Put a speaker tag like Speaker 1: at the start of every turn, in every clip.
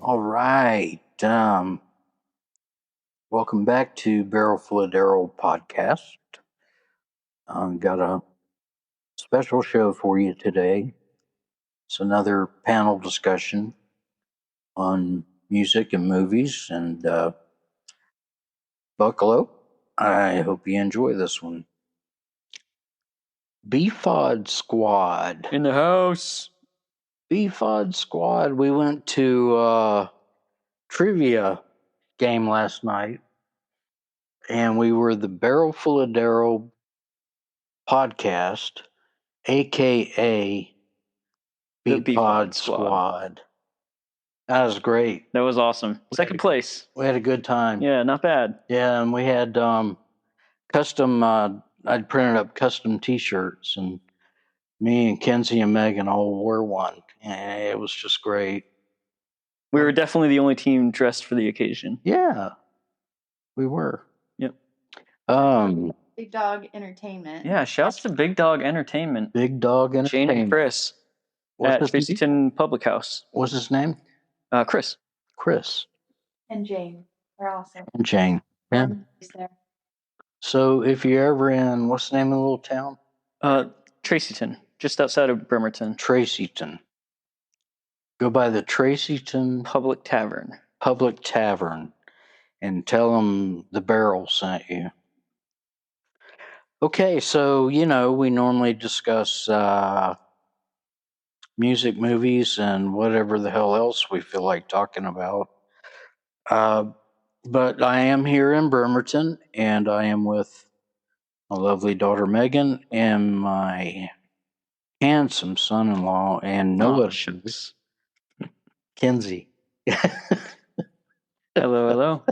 Speaker 1: All right. Welcome back to Barrel Full of Darrell podcast. Got a special show for you today. It's another panel discussion on music and movies, and buckle up. I hope you enjoy this one. BFOD Squad.
Speaker 2: In the house.
Speaker 1: BFOD Squad. We went to trivia game last night, and we were the Barrel Full of Darrell podcast, aka
Speaker 2: The
Speaker 1: BFOD Squad. That was great.
Speaker 2: That was awesome. Second place.
Speaker 1: We had a good time.
Speaker 2: Yeah, not bad.
Speaker 1: Yeah, and we had custom. I'd printed up custom T-shirts, and me and Kenzie and Megan all wore one, and it was just great.
Speaker 2: We were definitely the only team dressed for the occasion.
Speaker 1: Yeah, we were.
Speaker 2: Yep.
Speaker 3: Big Dog Entertainment.
Speaker 2: Yeah, shouts to Big Dog Entertainment.
Speaker 1: Big Dog
Speaker 2: Shane
Speaker 1: Entertainment.
Speaker 2: and Chris at Tracyton Public House.
Speaker 1: What's his name?
Speaker 2: Chris.
Speaker 1: Chris.
Speaker 3: And Jane. They're awesome.
Speaker 1: And Jane. Yeah.
Speaker 3: There.
Speaker 1: So if you're ever in, what's the name of the little town?
Speaker 2: Tracyton, just outside of Bremerton.
Speaker 1: Tracyton. Go by the Tracyton
Speaker 2: Public Tavern.
Speaker 1: And tell them the Barrel sent you. Okay, so, we normally discuss music, movies, and whatever the hell else we feel like talking about. But I am here in Bremerton, and I am with my lovely daughter Megan and my handsome son-in-law and
Speaker 2: Shucks.
Speaker 1: Kenzie.
Speaker 2: Hello.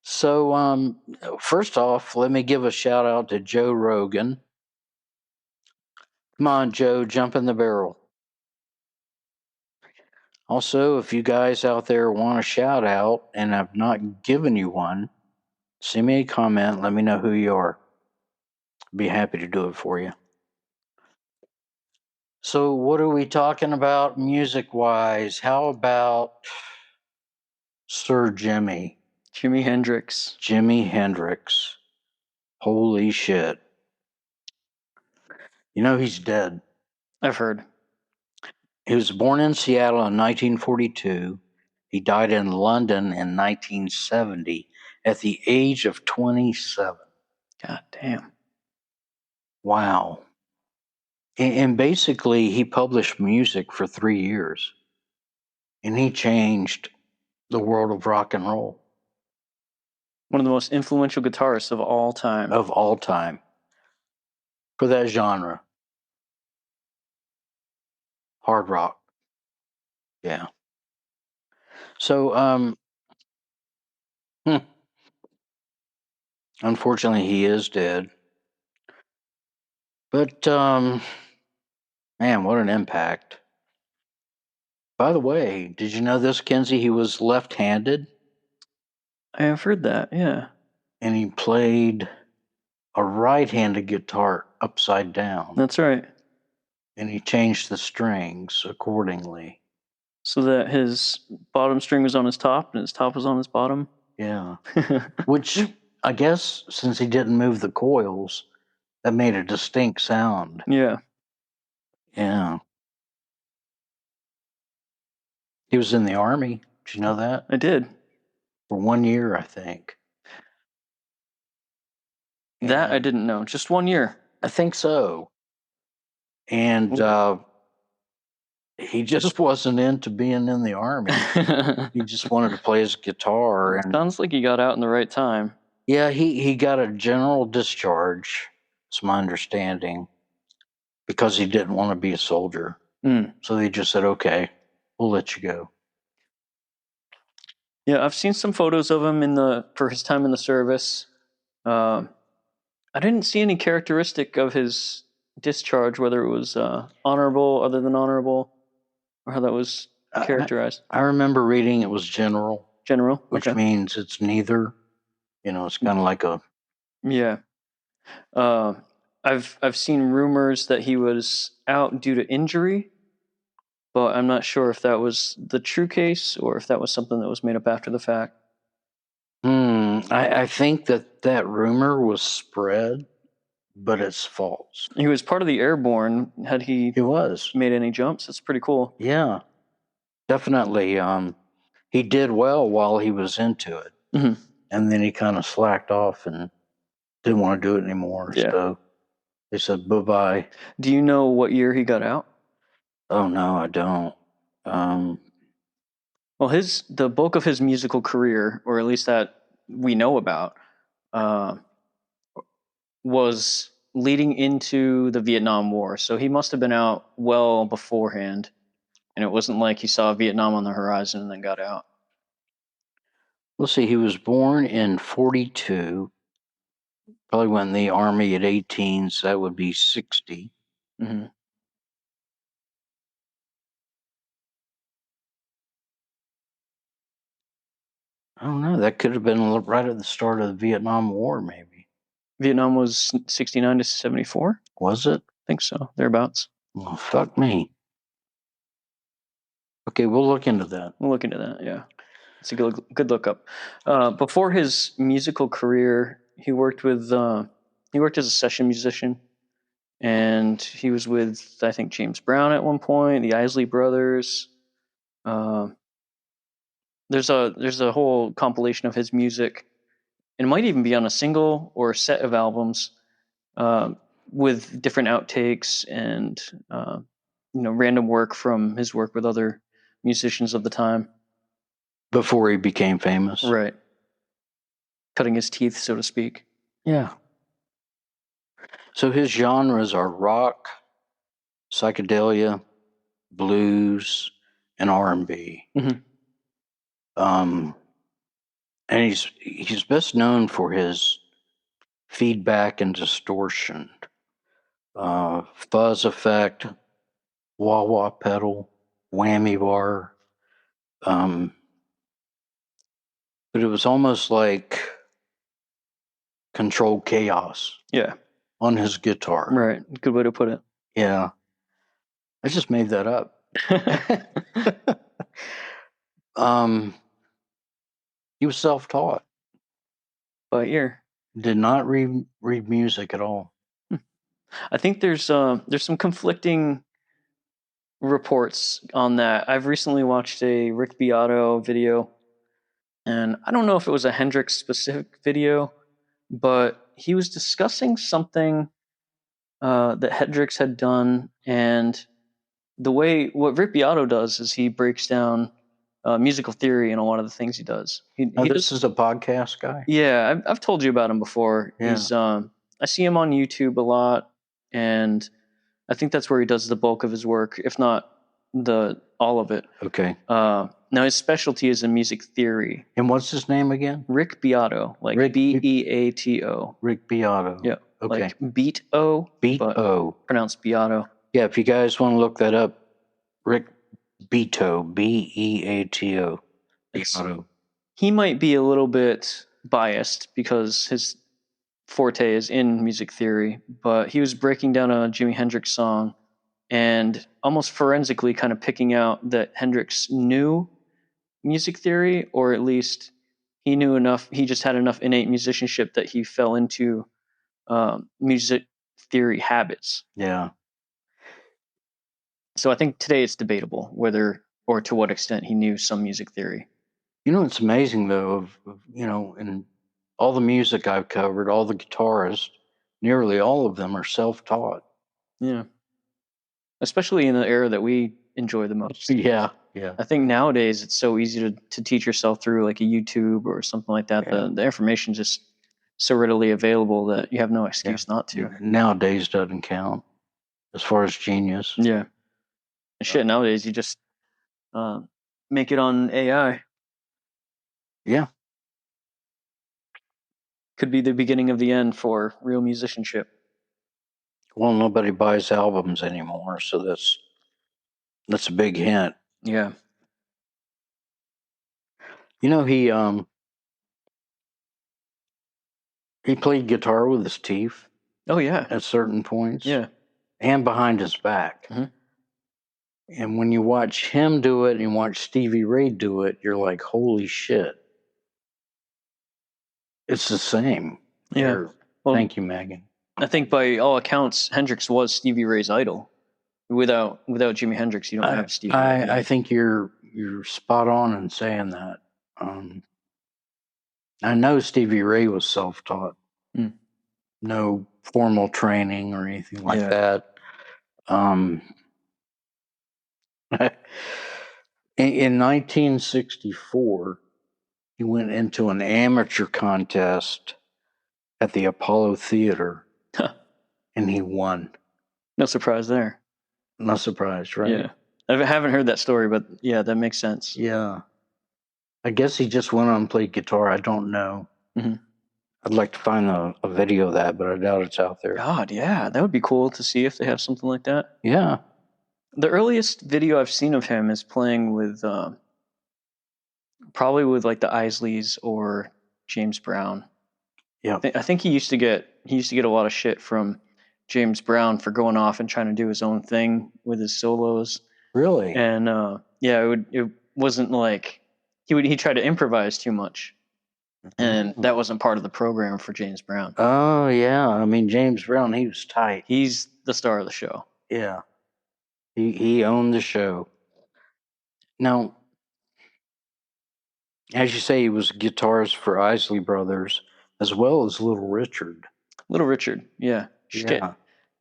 Speaker 1: So, first off, let me give a shout out to Joe Rogan. Come on, Joe, jump in the barrel. Also, if you guys out there want a shout out and I've not given you one, send me a comment. Let me know who you are. I'd be happy to do it for you. So, what are we talking about music-wise? How about Sir Jimi?
Speaker 2: Jimi Hendrix.
Speaker 1: Jimi Hendrix. Holy shit. He's dead.
Speaker 2: I've heard.
Speaker 1: He was born in Seattle in 1942. He died in London in 1970 at the age of 27.
Speaker 2: God damn.
Speaker 1: Wow. And basically, he published music for 3 years. And he changed the world of rock and roll.
Speaker 2: One of the most influential guitarists of all time.
Speaker 1: For that genre. Hard rock. Yeah. So, unfortunately, he is dead. But, man, what an impact. By the way, did you know this, Kenzie? He was left-handed.
Speaker 2: I have heard that, yeah.
Speaker 1: And he played a right-handed guitar upside down.
Speaker 2: That's right. And
Speaker 1: he changed the strings accordingly.
Speaker 2: So that his bottom string was on his top and his top was on his bottom?
Speaker 1: Yeah. Which, I guess, since he didn't move the coils, that made a distinct sound.
Speaker 2: Yeah.
Speaker 1: Yeah. He was in the Army. Did you know that?
Speaker 2: I did.
Speaker 1: For 1 year, I think.
Speaker 2: That I didn't know. Just 1 year.
Speaker 1: I think so. And he just wasn't into being in the Army. He just wanted to play his guitar. And
Speaker 2: sounds like he got out in the right time.
Speaker 1: Yeah, he got a general discharge, it's my understanding, because he didn't want to be a soldier. So they just said, okay, we'll let you go.
Speaker 2: Yeah, I've seen some photos of him for his time in the service. I didn't see any characteristic of his discharge, whether it was honorable, other than honorable, or how that was characterized.
Speaker 1: I remember reading it was general.
Speaker 2: General,
Speaker 1: which means it's neither. It's kind of like a.
Speaker 2: Yeah, I've seen rumors that he was out due to injury, but I'm not sure if that was the true case or if that was something that was made up after the fact.
Speaker 1: I think that rumor was spread, but it's false.
Speaker 2: He was part of the Airborne. Had he
Speaker 1: was
Speaker 2: made any jumps? That's pretty cool.
Speaker 1: Yeah, definitely. He did well while he was into it, and then he kind of slacked off and didn't want to do it anymore.
Speaker 2: Yeah.
Speaker 1: So they said bye-bye.
Speaker 2: Do you know what year he got out?
Speaker 1: Oh no, I don't.
Speaker 2: Well, the bulk of his musical career, or at least that we know about, was leading into the Vietnam War. So he must have been out well beforehand, and it wasn't like he saw Vietnam on the horizon and then got out.
Speaker 1: Let's see, he was born in 1942. Probably went in the Army at 18, so that would be 60.
Speaker 2: Mm-hmm.
Speaker 1: I don't know. That could have been right at the start of the Vietnam War, maybe.
Speaker 2: Vietnam was 69 to 74?
Speaker 1: Was it?
Speaker 2: I think so, thereabouts.
Speaker 1: Well, fuck me. Okay, we'll look into that.
Speaker 2: We'll look into that, yeah. It's a good look up. Before his musical career, he worked as a session musician, and he was with, I think, James Brown at one point, the Isley Brothers. There's a whole compilation of his music, and it might even be on a single or a set of albums, with different outtakes and random work from his work with other musicians of the time.
Speaker 1: Before he became famous.
Speaker 2: Right. Cutting his teeth, so to speak.
Speaker 1: Yeah. So his genres are rock, psychedelia, blues, and R&B.
Speaker 2: Mm-hmm.
Speaker 1: And he's best known for his feedback and distortion, fuzz effect, wah-wah pedal, whammy bar. But it was almost like controlled chaos.
Speaker 2: Yeah.
Speaker 1: On his guitar.
Speaker 2: Right. Good way to put it.
Speaker 1: Yeah. I just made that up. He was self-taught.
Speaker 2: By ear.
Speaker 1: Did not read music at all.
Speaker 2: I think there's some conflicting reports on that. I've recently watched a Rick Beato video, and I don't know if it was a Hendrix specific video, but he was discussing something that Hendrix had done, and what Rick Beato does is he breaks down musical theory in a lot of the things he does.
Speaker 1: This is a podcast guy?
Speaker 2: Yeah, I've told you about him before.
Speaker 1: Yeah.
Speaker 2: He's I see him on YouTube a lot, and I think that's where he does the bulk of his work, if not all of it.
Speaker 1: Okay.
Speaker 2: Now his specialty is in music theory.
Speaker 1: And what's his name again?
Speaker 2: Rick Beato, like Beato.
Speaker 1: Rick Beato.
Speaker 2: Yeah.
Speaker 1: Okay.
Speaker 2: Like Beat-O.
Speaker 1: Beat-O.
Speaker 2: Pronounced Beato.
Speaker 1: Yeah, if you guys want to look that up, Rick Beato, Beato. Beato.
Speaker 2: He might be a little bit biased because his forte is in music theory, but he was breaking down a Jimi Hendrix song and almost forensically kind of picking out that Hendrix knew music theory, or at least he knew enough. He just had enough innate musicianship that he fell into music theory habits.
Speaker 1: Yeah.
Speaker 2: So I think today it's debatable whether or to what extent he knew some music theory.
Speaker 1: You know, it's amazing though, in all the music I've covered, all the guitarists, nearly all of them are self-taught.
Speaker 2: Yeah. Especially in the era that we enjoy the most.
Speaker 1: Yeah.
Speaker 2: I think nowadays it's so easy to teach yourself through like a YouTube or something like that. Yeah. The information just so readily available that you have no excuse not to.
Speaker 1: Nowadays doesn't count as far as genius.
Speaker 2: Yeah. Shit, nowadays you just make it on AI.
Speaker 1: Yeah.
Speaker 2: Could be the beginning of the end for real musicianship.
Speaker 1: Well, nobody buys albums anymore, so that's a big hint.
Speaker 2: Yeah.
Speaker 1: You know, he played guitar with his teeth.
Speaker 2: Oh yeah.
Speaker 1: At certain points.
Speaker 2: Yeah.
Speaker 1: And behind his back.
Speaker 2: Mm-hmm.
Speaker 1: And when you watch him do it and watch Stevie Ray do it, you're like, holy shit. It's the same.
Speaker 2: Yeah. Well,
Speaker 1: thank you, Megan.
Speaker 2: I think by all accounts, Hendrix was Stevie Ray's idol. Without Jimi Hendrix, you don't have Stevie Ray.
Speaker 1: I think you're spot on in saying that. I know Stevie Ray was self-taught. No formal training or anything like that. In 1964, he went into an amateur contest at the Apollo Theater, and he won.
Speaker 2: No surprise there.
Speaker 1: No surprise, right?
Speaker 2: Yeah. I haven't heard that story, but yeah, that makes sense.
Speaker 1: Yeah. I guess he just went on and played guitar. I don't know.
Speaker 2: Mm-hmm.
Speaker 1: I'd like to find a video of that, but I doubt it's out there.
Speaker 2: God, yeah. That would be cool to see if they have something like that.
Speaker 1: Yeah.
Speaker 2: The earliest video I've seen of him is playing with probably with like the Isleys or James Brown.
Speaker 1: Yeah.
Speaker 2: I think he used to get a lot of shit from James Brown for going off and trying to do his own thing with his solos.
Speaker 1: Really?
Speaker 2: And it wasn't like he tried to improvise too much. And that wasn't part of the program for James Brown.
Speaker 1: Oh, yeah. I mean, James Brown, he was tight.
Speaker 2: He's the star of the show.
Speaker 1: Yeah. He owned the show. Now, as you say, he was a guitarist for Isley Brothers as well as Little Richard.
Speaker 2: Little Richard, yeah.
Speaker 1: Yeah.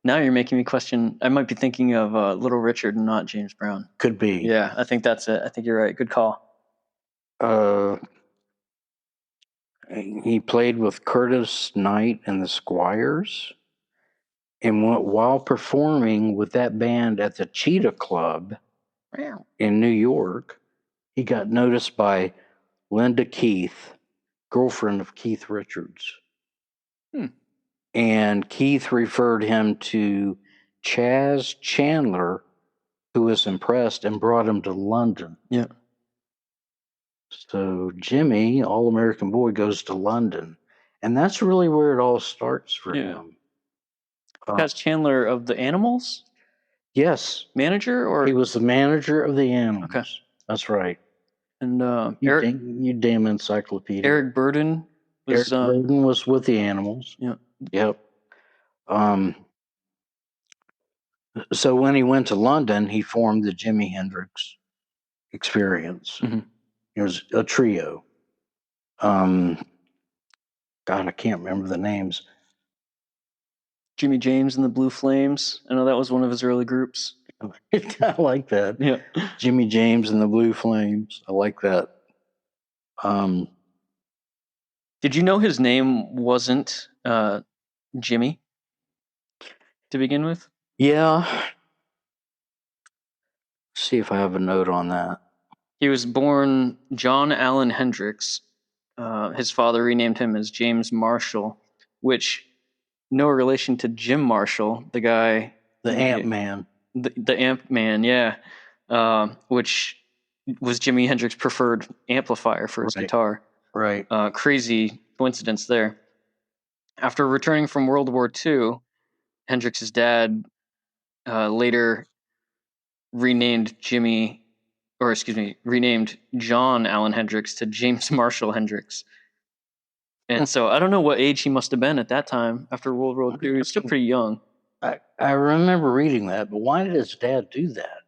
Speaker 2: Now you're making me question. I might be thinking of Little Richard and not James Brown.
Speaker 1: Could be.
Speaker 2: Yeah, I think that's it. I think you're right. Good call.
Speaker 1: He played with Curtis Knight and the Squires. And while performing with that band at the Cheetah Club in New York, he got noticed by Linda Keith, girlfriend of Keith Richards. And Keith referred him to Chaz Chandler, who was impressed and brought him to London.
Speaker 2: Yeah.
Speaker 1: So Jimmy, All-American Boy, goes to London. And that's really where it all starts for him.
Speaker 2: Chaz Chandler of the Animals?
Speaker 1: Yes.
Speaker 2: Manager? Or
Speaker 1: he was the manager of the Animals.
Speaker 2: Okay.
Speaker 1: That's right.
Speaker 2: And
Speaker 1: you damn encyclopedia.
Speaker 2: Eric Burden
Speaker 1: was with the Animals.
Speaker 2: Yeah.
Speaker 1: Yep. So when he went to London, he formed the Jimi Hendrix Experience.
Speaker 2: Mm-hmm.
Speaker 1: It was a trio. God, I can't remember the names.
Speaker 2: Jimmy James and the Blue Flames. I know that was one of his early groups.
Speaker 1: I like that.
Speaker 2: Yeah.
Speaker 1: Jimmy James and the Blue Flames. I like that.
Speaker 2: Did you know his name wasn't Jimmy to begin with?
Speaker 1: Yeah. See if I have a note on that.
Speaker 2: He was born John Allen Hendrix. His father renamed him as James Marshall, which no relation to Jim Marshall, the guy,
Speaker 1: the Amp Man.
Speaker 2: The Amp Man, yeah, which was Jimi Hendrix's preferred amplifier for his guitar.
Speaker 1: Right.
Speaker 2: Crazy coincidence there. After returning from World War II, Hendrix's dad later renamed John Allen Hendrix to James Marshall Hendrix. And so I don't know what age he must have been at that time after World War II. He was still pretty young.
Speaker 1: I remember reading that, but why did his dad do that?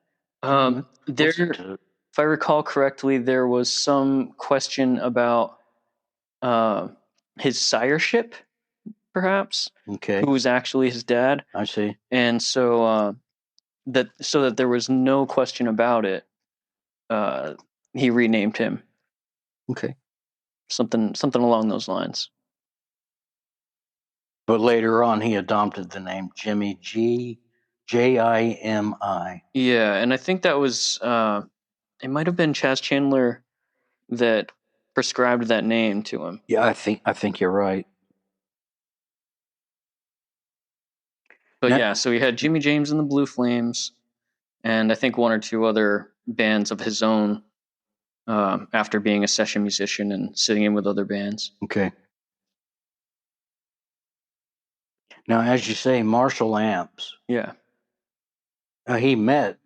Speaker 2: If I recall correctly, there was some question about his sireship, perhaps.
Speaker 1: Okay.
Speaker 2: Who was actually his dad.
Speaker 1: I see.
Speaker 2: And so that there was no question about it, he renamed him.
Speaker 1: Okay.
Speaker 2: Something along those lines.
Speaker 1: But later on, he adopted the name Jimmy, Jimi.
Speaker 2: Yeah, and I think that was it might have been Chaz Chandler that prescribed that name to him.
Speaker 1: Yeah, I think you're right.
Speaker 2: But so he had Jimmy James and the Blue Flames, and I think one or two other bands of his own after being a session musician and sitting in with other bands.
Speaker 1: Okay. Now, as you say, Marshall amps.
Speaker 2: Yeah.
Speaker 1: He met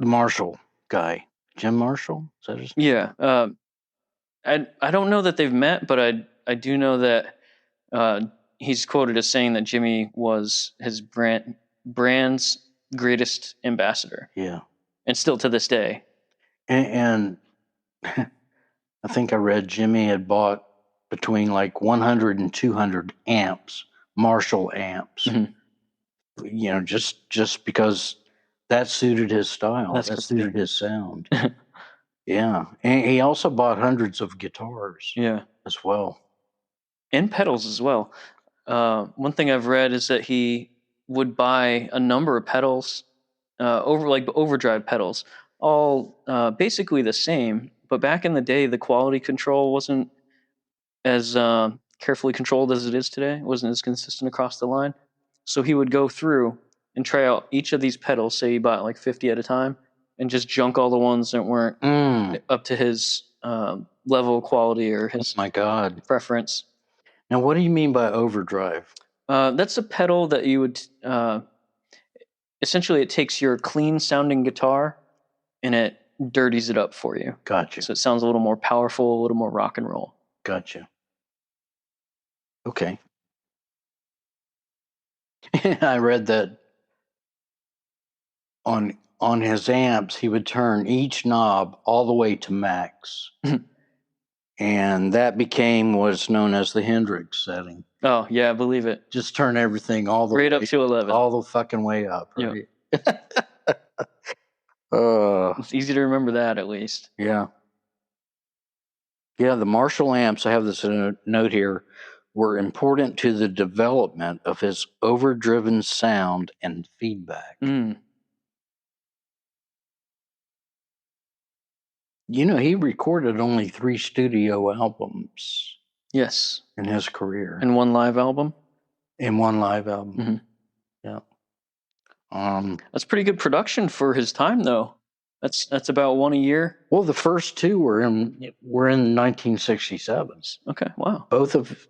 Speaker 1: the Marshall guy, Jim Marshall. Is that his name?
Speaker 2: Yeah. I don't know that they've met, but I do know that he's quoted as saying that Jimmy was his brand's greatest ambassador.
Speaker 1: Yeah.
Speaker 2: And still to this day.
Speaker 1: And I think I read Jimmy had bought between like 100 and 200 amps, Marshall amps. Mm-hmm. Just because that suited his style. That suited his sound. Yeah. And he also bought hundreds of guitars.
Speaker 2: Yeah.
Speaker 1: As well.
Speaker 2: And pedals as well. One thing I've read is that he would buy a number of pedals, overdrive pedals, all basically the same. But back in the day, the quality control wasn't as carefully controlled as it is today. It wasn't as consistent across the line. So he would go through and try out each of these pedals. Say he bought like 50 at a time, and just junk all the ones that weren't up to his level of quality or his preference.
Speaker 1: Now, what do you mean by overdrive?
Speaker 2: That's a pedal that you would essentially, it takes your clean sounding guitar and it dirties it up for you.
Speaker 1: Gotcha.
Speaker 2: So it sounds a little more powerful, a little more rock and roll.
Speaker 1: Gotcha. Okay. I read that on his amps, he would turn each knob all the way to max. And that became what's known as the Hendrix setting.
Speaker 2: Oh, yeah, I believe it.
Speaker 1: Just turn everything all the
Speaker 2: way
Speaker 1: up
Speaker 2: to 11.
Speaker 1: All the fucking way up, right? Yep.
Speaker 2: It's easy to remember that, at least.
Speaker 1: Yeah. Yeah, the Marshall amps, I have this note here, were important to the development of his overdriven sound and feedback. He recorded only 3 studio albums.
Speaker 2: Yes.
Speaker 1: In his career.
Speaker 2: And 1 live album?
Speaker 1: And 1 live album.
Speaker 2: Mm-hmm.
Speaker 1: Yeah.
Speaker 2: That's pretty good production for his time, though. That's about 1 a year.
Speaker 1: Well, the first 2 were in 1967s.
Speaker 2: Okay, wow.
Speaker 1: Both of,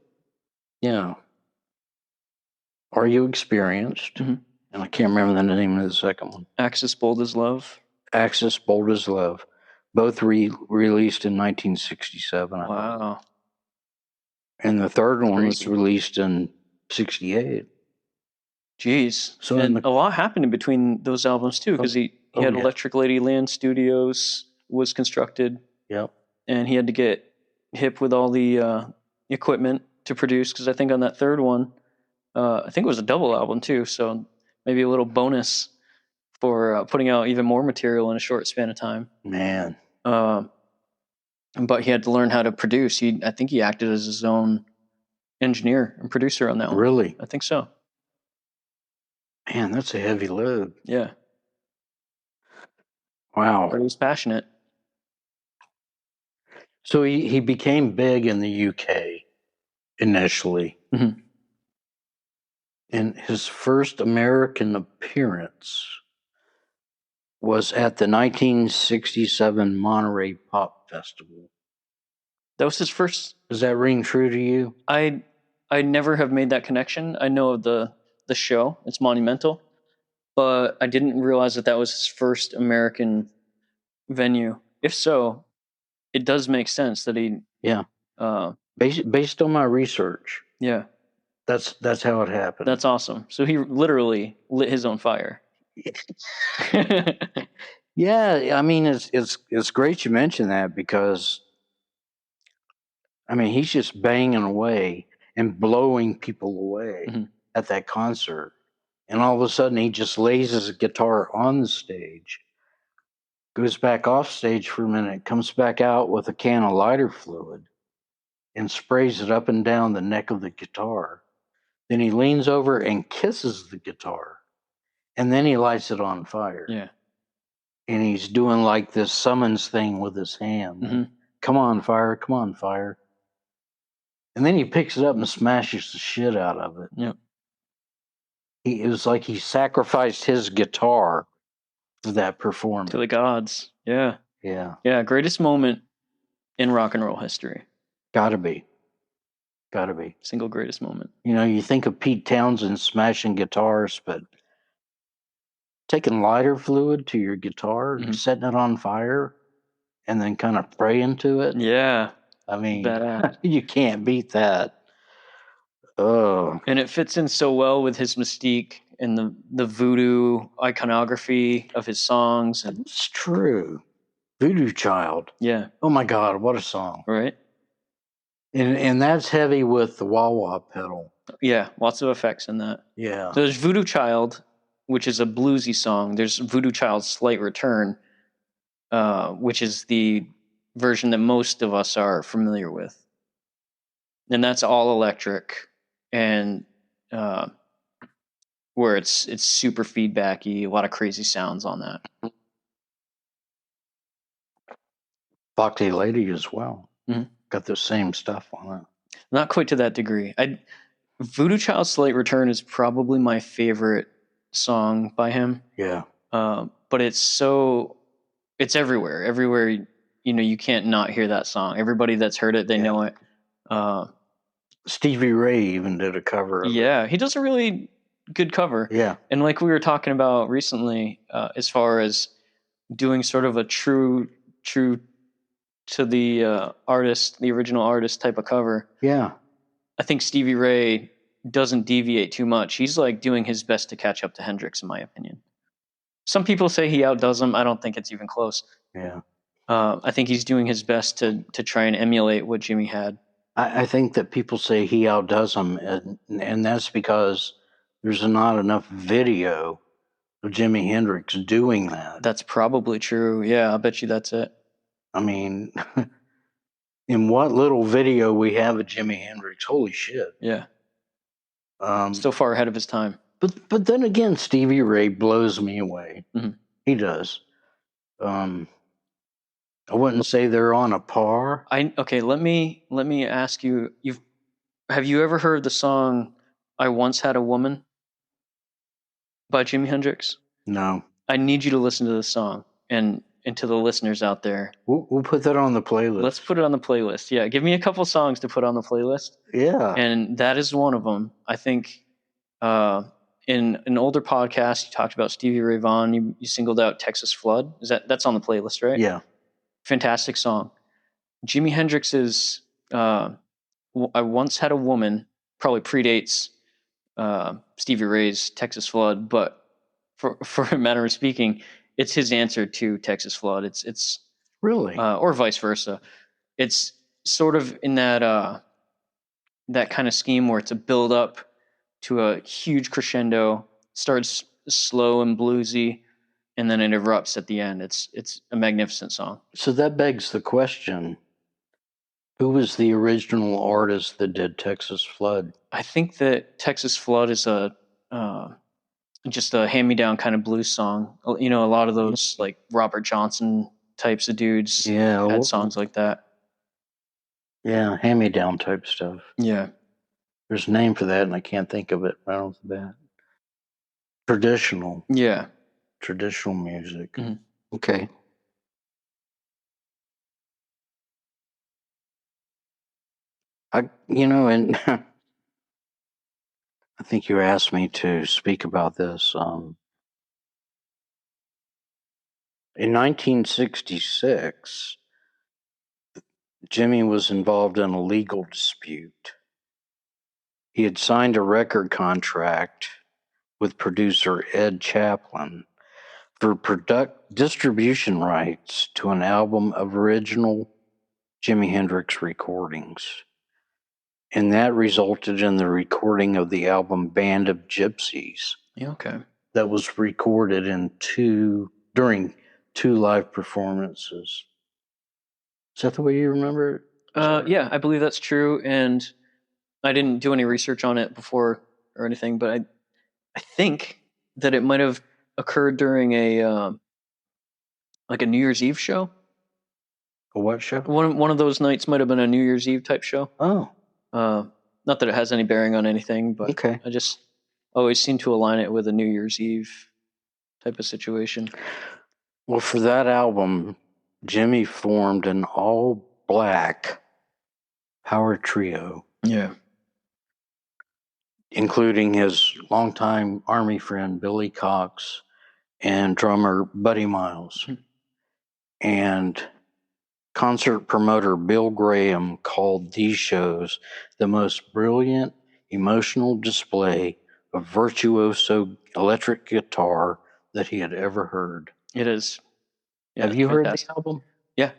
Speaker 1: Are You Experienced?
Speaker 2: Mm-hmm.
Speaker 1: And I can't remember the name of the second one.
Speaker 2: Axis Bold as Love.
Speaker 1: Axis Bold as Love. Both released in 1967.
Speaker 2: Wow.
Speaker 1: And the third one was released in 68.
Speaker 2: Jeez. So a lot happened in between those albums, too, because he had Electric Ladyland Studios was constructed.
Speaker 1: Yep.
Speaker 2: And he had to get hip with all the equipment to produce, because I think on that third one, I think it was a double album, too, so maybe a little bonus for putting out even more material in a short span of time.
Speaker 1: Man.
Speaker 2: But he had to learn how to produce. I think he acted as his own engineer and producer on that one.
Speaker 1: Really?
Speaker 2: I think so.
Speaker 1: Man, that's a heavy load.
Speaker 2: Yeah.
Speaker 1: Wow.
Speaker 2: But he was passionate.
Speaker 1: So he became big in the UK initially.
Speaker 2: Mm-hmm.
Speaker 1: And his first American appearance was at the 1967 Monterey Pop Festival.
Speaker 2: That was his first.
Speaker 1: Does that ring true to you?
Speaker 2: I never have made that connection. I know of the show. It's monumental. But I didn't realize that was his first American venue. If so, it does make sense that he...
Speaker 1: Yeah. Based on my research.
Speaker 2: Yeah.
Speaker 1: That's how it happened.
Speaker 2: That's awesome. So he literally lit his own fire.
Speaker 1: Yeah, I mean, it's great you mention that, because I mean, he's just banging away and blowing people away at that concert. And all of a sudden he just lays his guitar on the stage, goes back off stage for a minute, comes back out with a can of lighter fluid and sprays it up and down the neck of the guitar. Then he leans over and kisses the guitar, and then he lights it on fire.
Speaker 2: Yeah.
Speaker 1: And he's doing like this summons thing with his hand.
Speaker 2: Mm-hmm.
Speaker 1: Come on, fire, come on, fire. And then he picks it up and smashes the shit out of it.
Speaker 2: Yep.
Speaker 1: It was like he sacrificed his guitar for that performance.
Speaker 2: To the gods. Yeah.
Speaker 1: Yeah.
Speaker 2: Yeah, greatest moment in rock and roll history.
Speaker 1: Gotta be.
Speaker 2: Single greatest moment.
Speaker 1: You think of Pete Townsend smashing guitars, but taking lighter fluid to your guitar and setting it on fire and then kind of praying to it.
Speaker 2: Yeah.
Speaker 1: I mean,
Speaker 2: Badass.
Speaker 1: you can't beat that. Oh.
Speaker 2: And it fits in so well with his mystique and the voodoo iconography of his songs. And
Speaker 1: it's true. Voodoo Child.
Speaker 2: Yeah.
Speaker 1: Oh my God, what a song.
Speaker 2: Right.
Speaker 1: And that's heavy with the wah-wah pedal.
Speaker 2: Yeah, lots of effects in that.
Speaker 1: Yeah.
Speaker 2: So there's Voodoo Child, which is a bluesy song. There's Voodoo Child's Slight Return, which is the version that most of us are familiar with. And that's all electric and where it's super feedbacky, a lot of crazy sounds on that.
Speaker 1: Bhakti Lady as well.
Speaker 2: Mm-hmm.
Speaker 1: Got the same stuff on it.
Speaker 2: Not quite to that degree. Voodoo Child's Slight Return is probably my favorite song by him.
Speaker 1: Yeah.
Speaker 2: But it's everywhere. Everywhere, you can't not hear that song. Everybody that's heard it, they know it.
Speaker 1: Stevie Ray even did a cover of it.
Speaker 2: Yeah, he does a really good cover.
Speaker 1: Yeah.
Speaker 2: And like we were talking about recently, as far as doing sort of a true to the artist, the original artist type of cover.
Speaker 1: Yeah.
Speaker 2: I think Stevie Ray doesn't deviate too much. He's like doing his best to catch up to Hendrix, in my opinion. Some people say he outdoes him. I don't think it's even close.
Speaker 1: Yeah.
Speaker 2: I think he's doing his best to try and emulate what Jimmy had.
Speaker 1: I think that people say he outdoes him, and that's because there's not enough video of Jimi Hendrix doing that.
Speaker 2: That's probably true. Yeah, I'll bet you that's it.
Speaker 1: I mean, in what little video we have of Jimi Hendrix, holy shit.
Speaker 2: Yeah. Still far ahead of his time.
Speaker 1: But then again, Stevie Ray blows me away.
Speaker 2: Mm-hmm.
Speaker 1: He does. I wouldn't say they're on a par.
Speaker 2: Okay, let me ask you, have you ever heard the song I Once Had a Woman by Jimi Hendrix?
Speaker 1: No.
Speaker 2: I need you to listen to this song and to the listeners out there.
Speaker 1: We'll put that on the playlist.
Speaker 2: Let's put it on the playlist. Yeah, give me a couple songs to put on the playlist.
Speaker 1: Yeah.
Speaker 2: And that is one of them. I think in an older podcast, you talked about Stevie Ray Vaughan. You singled out Texas Flood. That's on the playlist, right?
Speaker 1: Yeah.
Speaker 2: Fantastic song. Jimi Hendrix's I Once Had a Woman probably predates Stevie Ray's Texas Flood, but for a matter of speaking, it's his answer to Texas Flood. It's
Speaker 1: really,
Speaker 2: or vice versa. It's sort of in that kind of scheme where it's a build up to a huge crescendo, starts slow and bluesy, and then it erupts at the end. It's a magnificent song.
Speaker 1: So that begs the question: who was the original artist that did Texas Flood?
Speaker 2: I think that Texas Flood is just a hand-me-down kind of blues song. A lot of those like Robert Johnson types of dudes had songs like that.
Speaker 1: Yeah, hand-me-down type stuff.
Speaker 2: Yeah.
Speaker 1: There's a name for that, and I can't think of it right off the bat. Traditional.
Speaker 2: Yeah.
Speaker 1: Traditional music.
Speaker 2: Mm-hmm.
Speaker 1: Okay. And I think you asked me to speak about this. In 1966, Jimmy was involved in a legal dispute. He had signed a record contract with producer Ed Chaplin for distribution rights to an album of original Jimi Hendrix recordings. And that resulted in the recording of the album Band of Gypsies.
Speaker 2: Yeah, okay.
Speaker 1: That was recorded during two live performances. Is that the way you remember it?
Speaker 2: Yeah, I believe that's true. And I didn't do any research on it before or anything, but I think that it might have occurred during a New Year's Eve show.
Speaker 1: A what show?
Speaker 2: One of those nights might have been a New Year's Eve type show.
Speaker 1: Oh.
Speaker 2: Not that it has any bearing on anything, but
Speaker 1: okay.
Speaker 2: I just always seem to align it with a New Year's Eve type of situation.
Speaker 1: Well, for that album, Jimmy formed an all-black power trio.
Speaker 2: Yeah.
Speaker 1: Including his longtime Army friend, Billy Cox, and drummer Buddy Miles. And concert promoter Bill Graham called these shows the most brilliant, emotional display of virtuoso electric guitar that he had ever heard.
Speaker 2: It is. Yeah,
Speaker 1: Have you
Speaker 2: fantastic.
Speaker 1: heard the album?
Speaker 2: Yeah.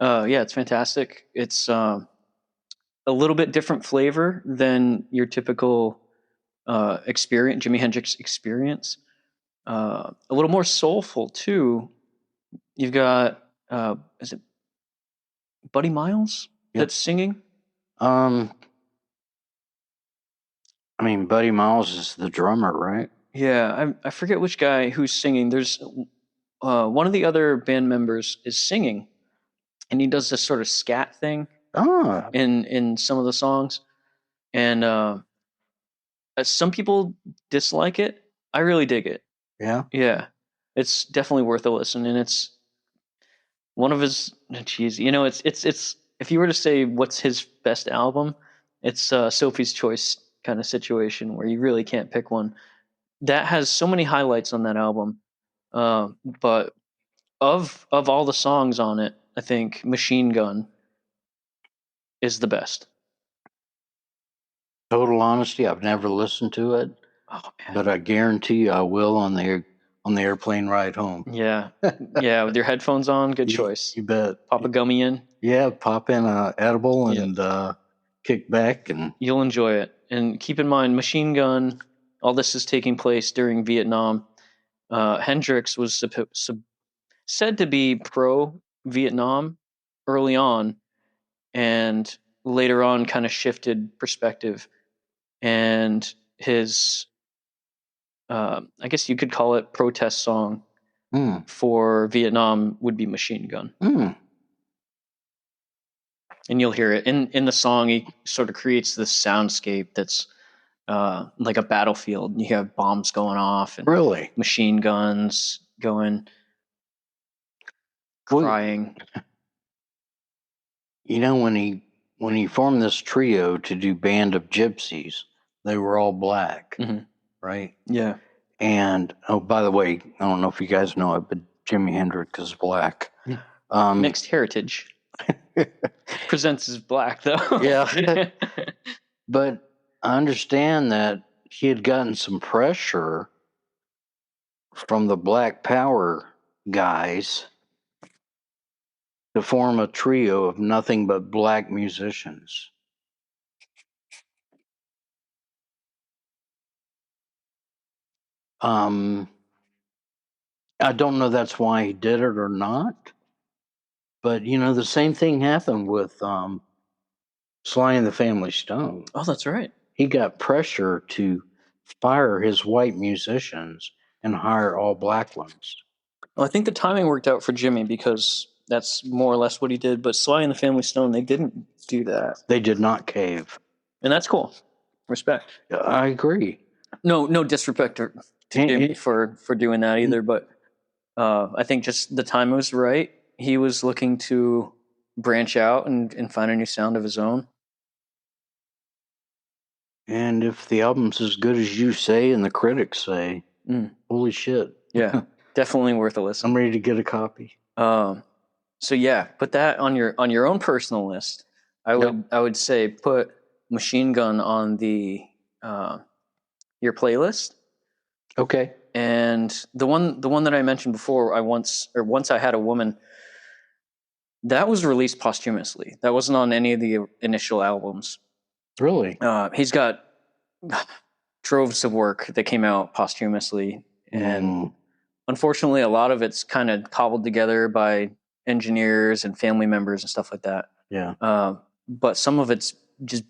Speaker 2: Yeah, it's fantastic. It's a little bit different flavor than your typical experience, Jimi Hendrix experience. A little more soulful too. You've got is it Buddy Miles that's singing?
Speaker 1: I mean, Buddy Miles is the drummer, right?
Speaker 2: Yeah, I forget which guy who's singing. There's one of the other band members is singing, and he does this sort of scat thing in some of the songs, and some people dislike it. I really dig it. Yeah, it's definitely worth a listen, and it's one of his. Geez, you know, it's if you were to say what's his best album, it's Sophie's Choice kind of situation where you really can't pick one. That has so many highlights on that album, but of all the songs on it, I think Machine Gun is the best.
Speaker 1: Total honesty, I've never listened to it.
Speaker 2: Oh man!
Speaker 1: But I guarantee you I will on the airplane ride home.
Speaker 2: Yeah, yeah, with your headphones on, good choice.
Speaker 1: You bet.
Speaker 2: Pop a gummy in.
Speaker 1: Yeah, pop in a edible and kick back, and
Speaker 2: you'll enjoy it. And keep in mind, Machine Gun. All this is taking place during Vietnam. Hendrix was said to be pro-Vietnam early on, and later on kind of shifted perspective. And his, I guess you could call it protest song for Vietnam would be Machine Gun. And you'll hear it in the song. He sort of creates this soundscape that's like a battlefield. You have bombs going off and
Speaker 1: really
Speaker 2: machine guns going, crying.
Speaker 1: You know, when he formed this trio to do Band of Gypsies, they were all black, right?
Speaker 2: Yeah.
Speaker 1: And oh, by the way, I don't know if you guys know it, but Jimi Hendrix is black.
Speaker 2: Mixed heritage. Presents as black, though.
Speaker 1: Yeah. But I understand that he had gotten some pressure from the Black Power guys to form a trio of nothing but black musicians. I don't know that's why he did it or not, but you know, the same thing happened with Sly and the Family Stone.
Speaker 2: Oh, that's right.
Speaker 1: He got pressure to fire his white musicians and hire all black ones.
Speaker 2: Well, I think the timing worked out for Jimmy because that's more or less what he did. But Sly and the Family Stone, they didn't do that.
Speaker 1: They did not cave.
Speaker 2: And that's cool. Respect.
Speaker 1: I agree.
Speaker 2: No disrespect to Jimmy for doing that either. But I think just the time was right. He was looking to branch out and find a new sound of his own.
Speaker 1: And if the album's as good as you say and the critics say, holy shit.
Speaker 2: Yeah, definitely worth a listen.
Speaker 1: I'm ready to get a copy.
Speaker 2: So yeah, put that on your own personal list. I would say put Machine Gun on your playlist.
Speaker 1: Okay.
Speaker 2: And the one that I mentioned before, Once I Had a Woman, that was released posthumously. That wasn't on any of the initial albums.
Speaker 1: Really?
Speaker 2: He's got troves of work that came out posthumously, and unfortunately, a lot of it's kind of cobbled together by engineers and family members and stuff like that.
Speaker 1: Yeah.
Speaker 2: But some of it's just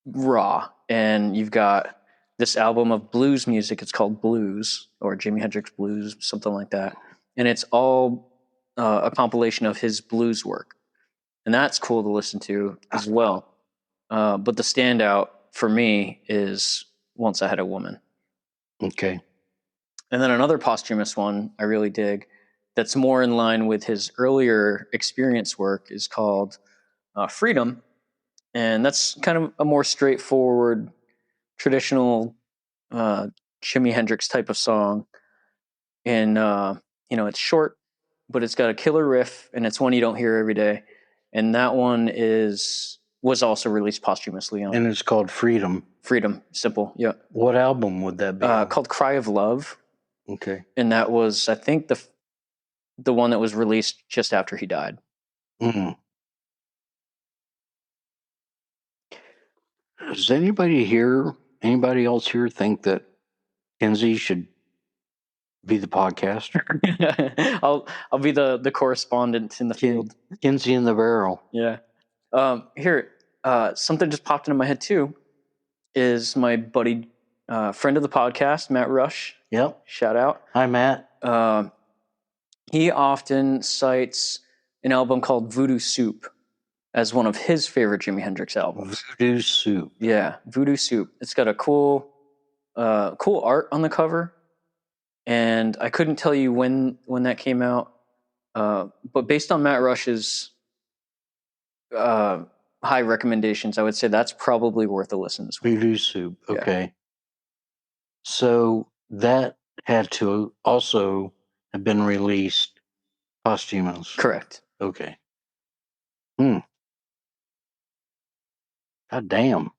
Speaker 2: raw, and you've got this album of blues music. It's called Blues, or Jimi Hendrix Blues, something like that, and it's all a compilation of his blues work, and that's cool to listen to as well. But the standout for me is Once I Had a Woman.
Speaker 1: Okay.
Speaker 2: And then another posthumous one I really dig that's more in line with his earlier experience work is called Freedom. And that's kind of a more straightforward, traditional Jimi Hendrix type of song. and it's short, but it's got a killer riff, and it's one you don't hear every day. And that one was also released posthumously on.
Speaker 1: And it's called Freedom.
Speaker 2: Freedom, simple. Yeah.
Speaker 1: What album would that be?
Speaker 2: Called Cry of Love.
Speaker 1: Okay.
Speaker 2: And that was, I think, the one that was released just after he died.
Speaker 1: Mm. Does anybody else here think that Kinsey should be the podcaster?
Speaker 2: I'll be the correspondent in the field.
Speaker 1: Kinsey in the barrel.
Speaker 2: Yeah. Here, something just popped into my head too. Is my buddy, friend of the podcast, Matt Rush.
Speaker 1: Yep.
Speaker 2: Shout out.
Speaker 1: Hi, Matt.
Speaker 2: He often cites an album called Voodoo Soup as one of his favorite Jimi Hendrix albums.
Speaker 1: Voodoo Soup.
Speaker 2: Yeah, Voodoo Soup. It's got a cool art on the cover, and I couldn't tell you when that came out, but based on Matt Rush's high recommendations, I would say that's probably worth a listen as well.
Speaker 1: Voodoo Soup. Okay.
Speaker 2: Yeah.
Speaker 1: So that had to also have been released posthumously.
Speaker 2: Correct.
Speaker 1: Okay. God damn.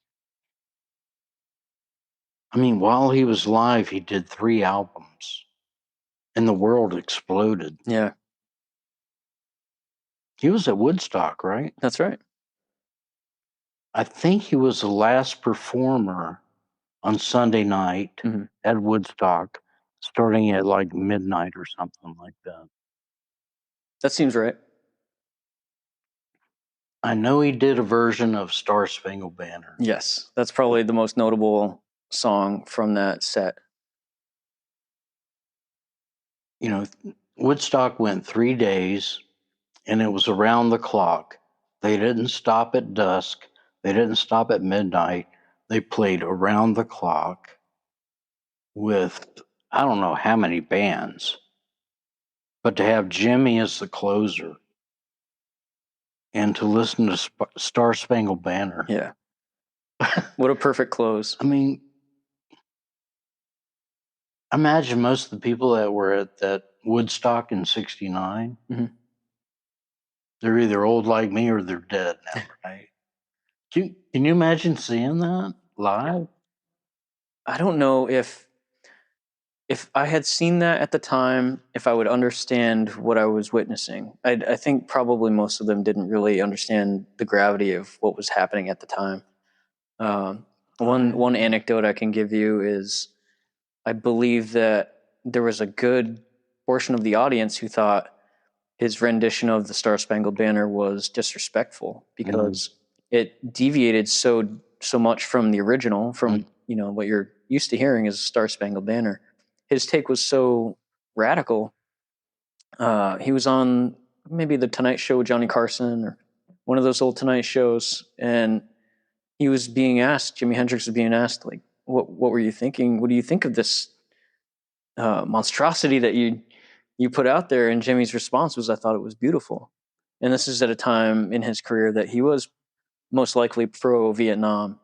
Speaker 1: I mean, while he was alive, he did 3 albums, and the world exploded.
Speaker 2: Yeah.
Speaker 1: He was at Woodstock, right?
Speaker 2: That's right.
Speaker 1: I think he was the last performer on Sunday night at Woodstock, starting at like midnight or something like that.
Speaker 2: That seems right.
Speaker 1: I know he did a version of Star Spangled Banner.
Speaker 2: Yes, that's probably the most notable song from that set.
Speaker 1: Woodstock went 3 days, and it was around the clock. They didn't stop at dusk. They didn't stop at midnight. They played around the clock with, I don't know how many bands, but to have Jimmy as the closer and to listen to Star Spangled Banner.
Speaker 2: Yeah. What a perfect close.
Speaker 1: I mean, imagine most of the people that were at that Woodstock in '69. They're either old like me or they're dead now, right? Can you imagine seeing that live?
Speaker 2: I don't know if I had seen that at the time, if I would understand what I was witnessing. I think probably most of them didn't really understand the gravity of what was happening at the time. One anecdote I can give you is, I believe that there was a good portion of the audience who thought his rendition of the Star Spangled Banner was disrespectful because it deviated so much from the original, from what you're used to hearing as Star Spangled Banner. His take was so radical. He was on maybe the Tonight Show with Johnny Carson or one of those old Tonight shows, and he was being asked, Jimi Hendrix was being asked, like, what were you thinking? What do you think of this monstrosity that you put out there? And Jimmy's response was, I thought it was beautiful. And this is at a time in his career that he was most likely pro-Vietnam.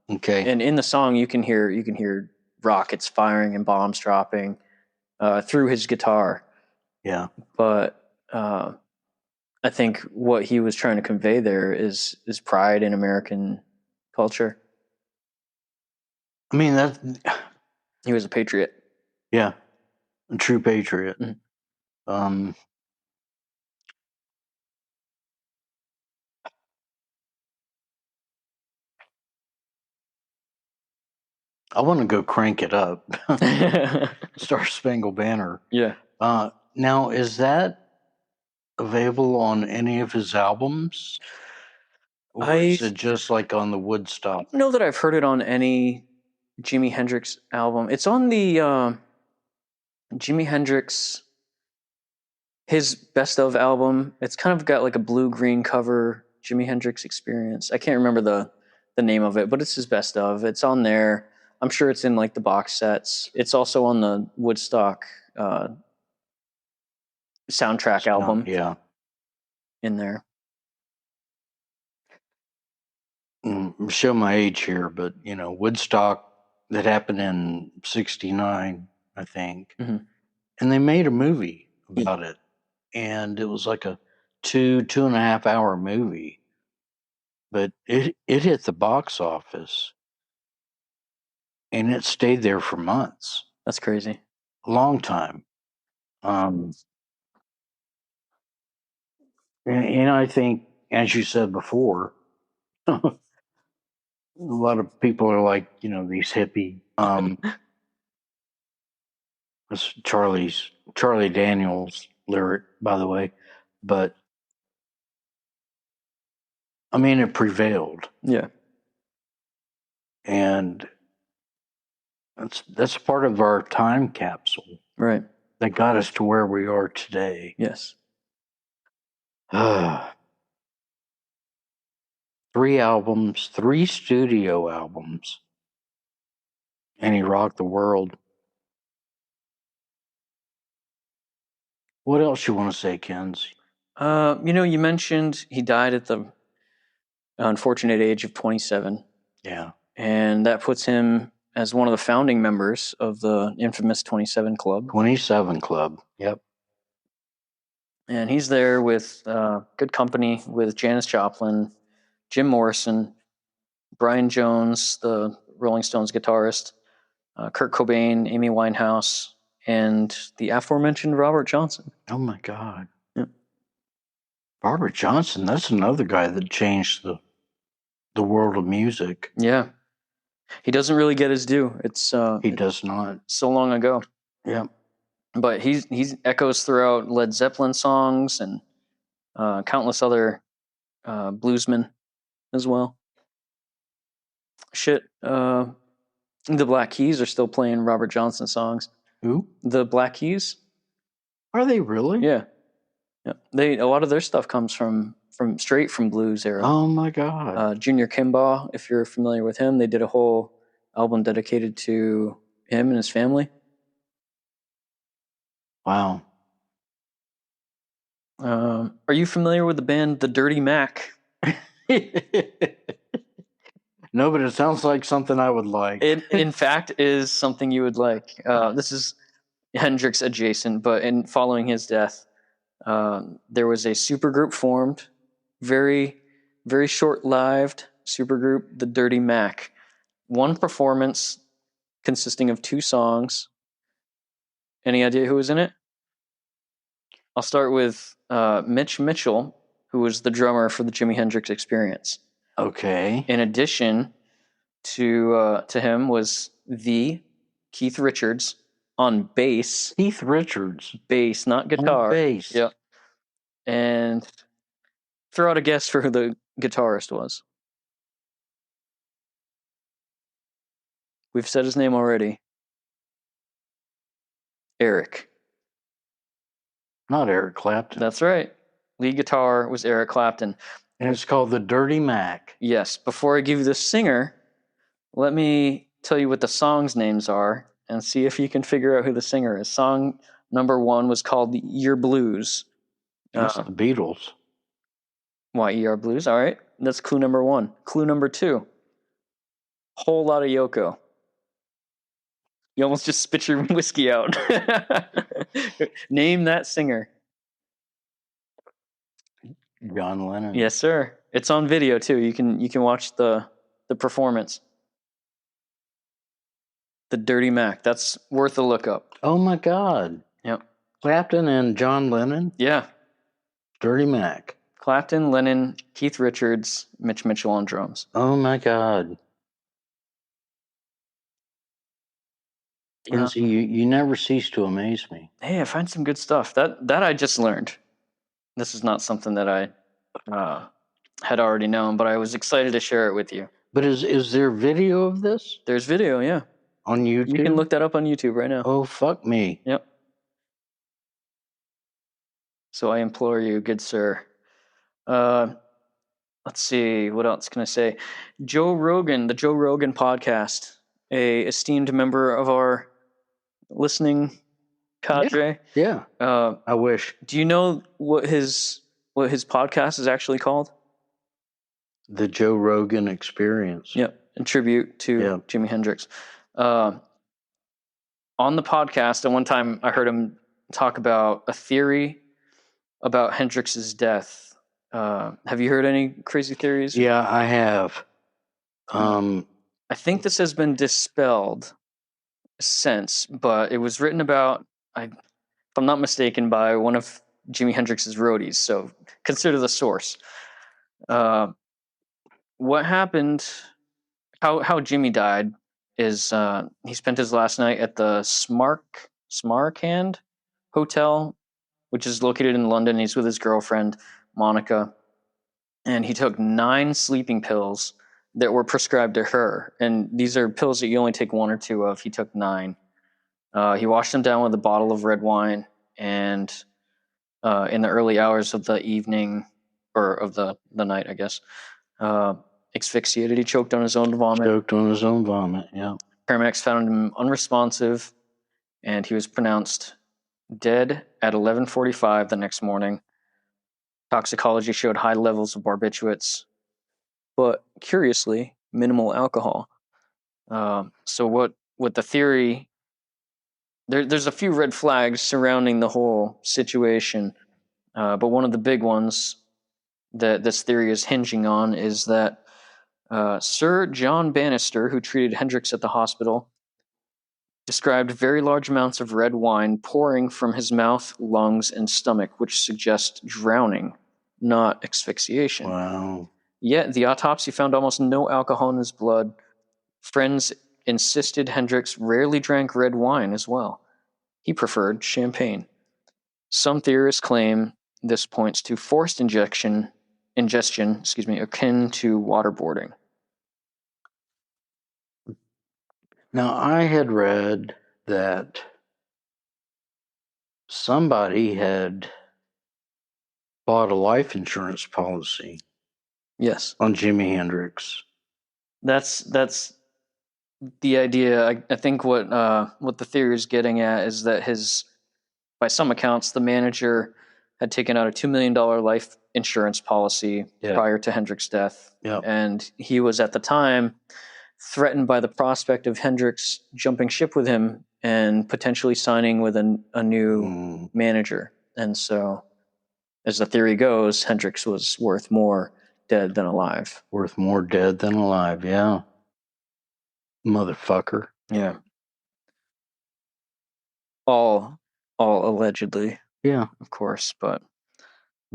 Speaker 1: Okay.
Speaker 2: And in the song, you can hear rockets firing and bombs dropping through his guitar.
Speaker 1: Yeah.
Speaker 2: But I think what he was trying to convey there is pride in American culture.
Speaker 1: I mean,
Speaker 2: He was a patriot.
Speaker 1: Yeah, a true patriot. I want to go crank it up. Star Spangled Banner.
Speaker 2: Yeah.
Speaker 1: Now, is that available on any of his albums? Or is it just like on the Woodstock?
Speaker 2: I don't know that I've heard it on any Jimi Hendrix album. It's on the Jimi Hendrix, his best of album. It's kind of got like a blue-green cover, Jimi Hendrix Experience. I can't remember the name of it, but it's his best of. It's on there. I'm sure it's in like the box sets. It's also on the Woodstock soundtrack album.
Speaker 1: Yeah.
Speaker 2: In there.
Speaker 1: Show my age here, but Woodstock, that happened in '69, I think. and they made a movie about it, and it was like a 2.5 hour movie, but it hit the box office, and it stayed there for months,
Speaker 2: That's crazy.
Speaker 1: a long time. And I think, as you said before, a lot of people are like, these hippie. That's Charlie Daniels lyric, by the way, but I mean, it prevailed,
Speaker 2: Yeah.
Speaker 1: and that's part of our time capsule,
Speaker 2: Right.
Speaker 1: that got us to where we are today.
Speaker 2: Yes.
Speaker 1: 3 albums, 3 studio albums, and he rocked the world. What else you want to say, Kenzie?
Speaker 2: You mentioned he died at the unfortunate age of 27.
Speaker 1: Yeah.
Speaker 2: And that puts him as one of the founding members of the infamous 27 Club.
Speaker 1: 27 Club, yep.
Speaker 2: And he's there with good company with Janis Joplin, Jim Morrison, Brian Jones, the Rolling Stones guitarist, Kurt Cobain, Amy Winehouse, and the aforementioned Robert Johnson.
Speaker 1: Oh my God.
Speaker 2: Yeah.
Speaker 1: Robert Johnson, that's another guy that changed the world of music.
Speaker 2: Yeah. He doesn't really get his due.
Speaker 1: He does not.
Speaker 2: So long ago.
Speaker 1: Yeah.
Speaker 2: But he echoes throughout Led Zeppelin songs and countless other bluesmen as well. Shit, the Black Keys are still playing Robert Johnson songs.
Speaker 1: Who?
Speaker 2: The Black Keys.
Speaker 1: Are they really?
Speaker 2: Yeah. A lot of their stuff comes from straight from blues era.
Speaker 1: Oh my God.
Speaker 2: Junior Kimbaugh, if you're familiar with him, they did a whole album dedicated to him and his family.
Speaker 1: Wow.
Speaker 2: Are you familiar with the band The Dirty Mac?
Speaker 1: No, but it sounds like something I would like.
Speaker 2: It, in fact, is something you would like. This is Hendrix adjacent, but in following his death, there was a supergroup formed, very, very short-lived supergroup, The Dirty Mac. One performance consisting of 2 songs. Any idea who was in it? I'll start with Mitch Mitchell, who was the drummer for the Jimi Hendrix Experience.
Speaker 1: Okay.
Speaker 2: In addition to him was the Keith Richards on bass.
Speaker 1: Keith Richards.
Speaker 2: Bass, not guitar.
Speaker 1: On bass.
Speaker 2: Yep. And throw out a guess for who the guitarist was. We've said his name already. Eric.
Speaker 1: Not Eric Clapton.
Speaker 2: That's right. Lead guitar was Eric Clapton.
Speaker 1: And it's called The Dirty Mac.
Speaker 2: Yes. Before I give you the singer, let me tell you what the songs' names are and see if you can figure out who the singer is. Song number 1 was called Year Blues.
Speaker 1: That's the Beatles.
Speaker 2: Y-E-R Blues. All right. That's clue number 1. Clue number 2. Whole Lot of Yoko. You almost just spit your whiskey out. Name that singer.
Speaker 1: John Lennon.
Speaker 2: Yes, sir. It's on video too. You can watch the performance. The Dirty Mac. That's worth a look up.
Speaker 1: Oh my God.
Speaker 2: Yep.
Speaker 1: Clapton and John Lennon?
Speaker 2: Yeah.
Speaker 1: Dirty Mac.
Speaker 2: Clapton, Lennon, Keith Richards, Mitch Mitchell on drums.
Speaker 1: Oh my God. Kenzie, you never cease to amaze me.
Speaker 2: Hey, I find some good stuff. That I just learned. This is not something that I had already known, but I was excited to share it with you.
Speaker 1: But is there video of this?
Speaker 2: There's video, yeah.
Speaker 1: On YouTube?
Speaker 2: You can look that up on YouTube right now.
Speaker 1: Oh, fuck me.
Speaker 2: Yep. So I implore you, good sir. Let's see, what else can I say? Joe Rogan, the Joe Rogan podcast, a esteemed member of our listening cadre.
Speaker 1: Yeah. I wish.
Speaker 2: Do you know what his podcast is actually called?
Speaker 1: The Joe Rogan Experience.
Speaker 2: Yep, in tribute to Jimi Hendrix. On the podcast, at one time I heard him talk about a theory about Hendrix's death. Have you heard any crazy theories?
Speaker 1: Yeah, I have.
Speaker 2: I think this has been dispelled since, but it was written about, if I'm not mistaken, by one of Jimi Hendrix's roadies, so consider the source. What happened, how Jimmy died is he spent his last night at the Smarkand Hotel, which is located in London. He's with his girlfriend, Monica, and he took 9 sleeping pills that were prescribed to her. And these are pills that you only take 1 or 2 of. He took 9. He washed them down with a bottle of red wine, and in the early hours of the evening, or of the night, I guess, asphyxiated. He choked on his own vomit.
Speaker 1: Yeah.
Speaker 2: Paramedics found him unresponsive, and he was pronounced dead at 11:45 the next morning. Toxicology showed high levels of barbiturates, but curiously, minimal alcohol. So what the theory, there's a few red flags surrounding the whole situation, but one of the big ones that this theory is hinging on is that Sir John Bannister, who treated Hendrix at the hospital, described very large amounts of red wine pouring from his mouth, lungs, and stomach, which suggests drowning, not asphyxiation.
Speaker 1: Wow.
Speaker 2: Yet the autopsy found almost no alcohol in his blood. Friends insisted Hendrix rarely drank red wine as well. He preferred champagne. Some theorists claim this points to forced ingestion, akin to waterboarding.
Speaker 1: Now, I had read that somebody had bought a life insurance policy.
Speaker 2: Yes,
Speaker 1: on Jimi Hendrix.
Speaker 2: That's the idea. I think what the theory is getting at is that by some accounts, the manager had taken out a $2 million life insurance policy prior to Hendrix's death.
Speaker 1: Yep.
Speaker 2: And he was at the time threatened by the prospect of Hendrix jumping ship with him and potentially signing with a new manager. And so, as the theory goes, Hendrix was worth more dead than alive.
Speaker 1: Worth more dead than alive, yeah. Motherfucker.
Speaker 2: Yeah. All allegedly.
Speaker 1: Yeah.
Speaker 2: Of course, but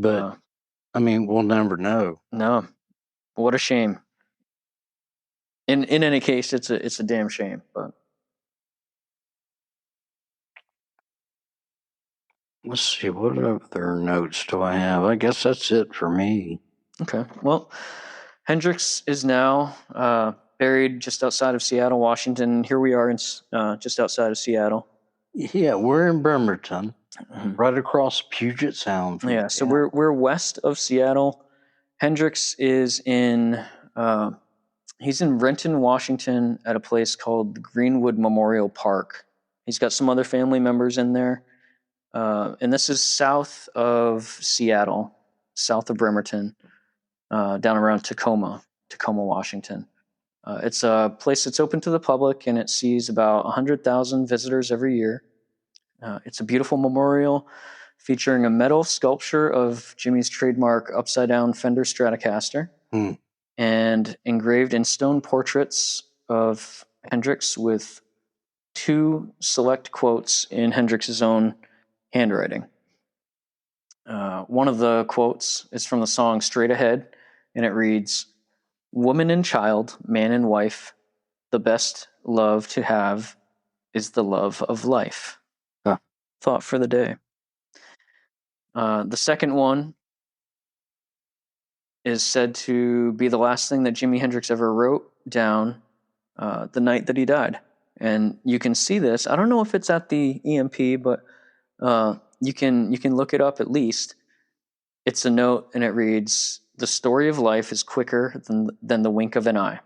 Speaker 1: I mean, we'll never know.
Speaker 2: No. What a shame. In any case, it's a damn shame, but
Speaker 1: let's see, what other notes do I have? I guess that's it for me.
Speaker 2: Okay. Well, Hendrix is now buried just outside of Seattle, Washington. Here we are in just outside of Seattle.
Speaker 1: Yeah, we're in Bremerton, right across Puget Sound.
Speaker 2: Yeah, so we're west of Seattle. Hendrix is in he's in Renton, Washington, at a place called the Greenwood Memorial Park. He's got some other family members in there, and this is south of Seattle, south of Bremerton, down around Tacoma, Washington. It's a place that's open to the public, and it sees about 100,000 visitors every year. It's a beautiful memorial featuring a metal sculpture of Jimmy's trademark upside-down Fender Stratocaster, and engraved in stone portraits of Hendrix with 2 select quotes in Hendrix's own handwriting. One of the quotes is from the song Straight Ahead, and it reads, "Woman and child, man and wife, the best love to have is the love of life." Thought for the day. The second one is said to be the last thing that Jimi Hendrix ever wrote down the night that he died. And you can see this. I don't know if it's at the EMP, but you can look it up at least. It's a note, and it reads, "The story of life is quicker than the wink of an eye.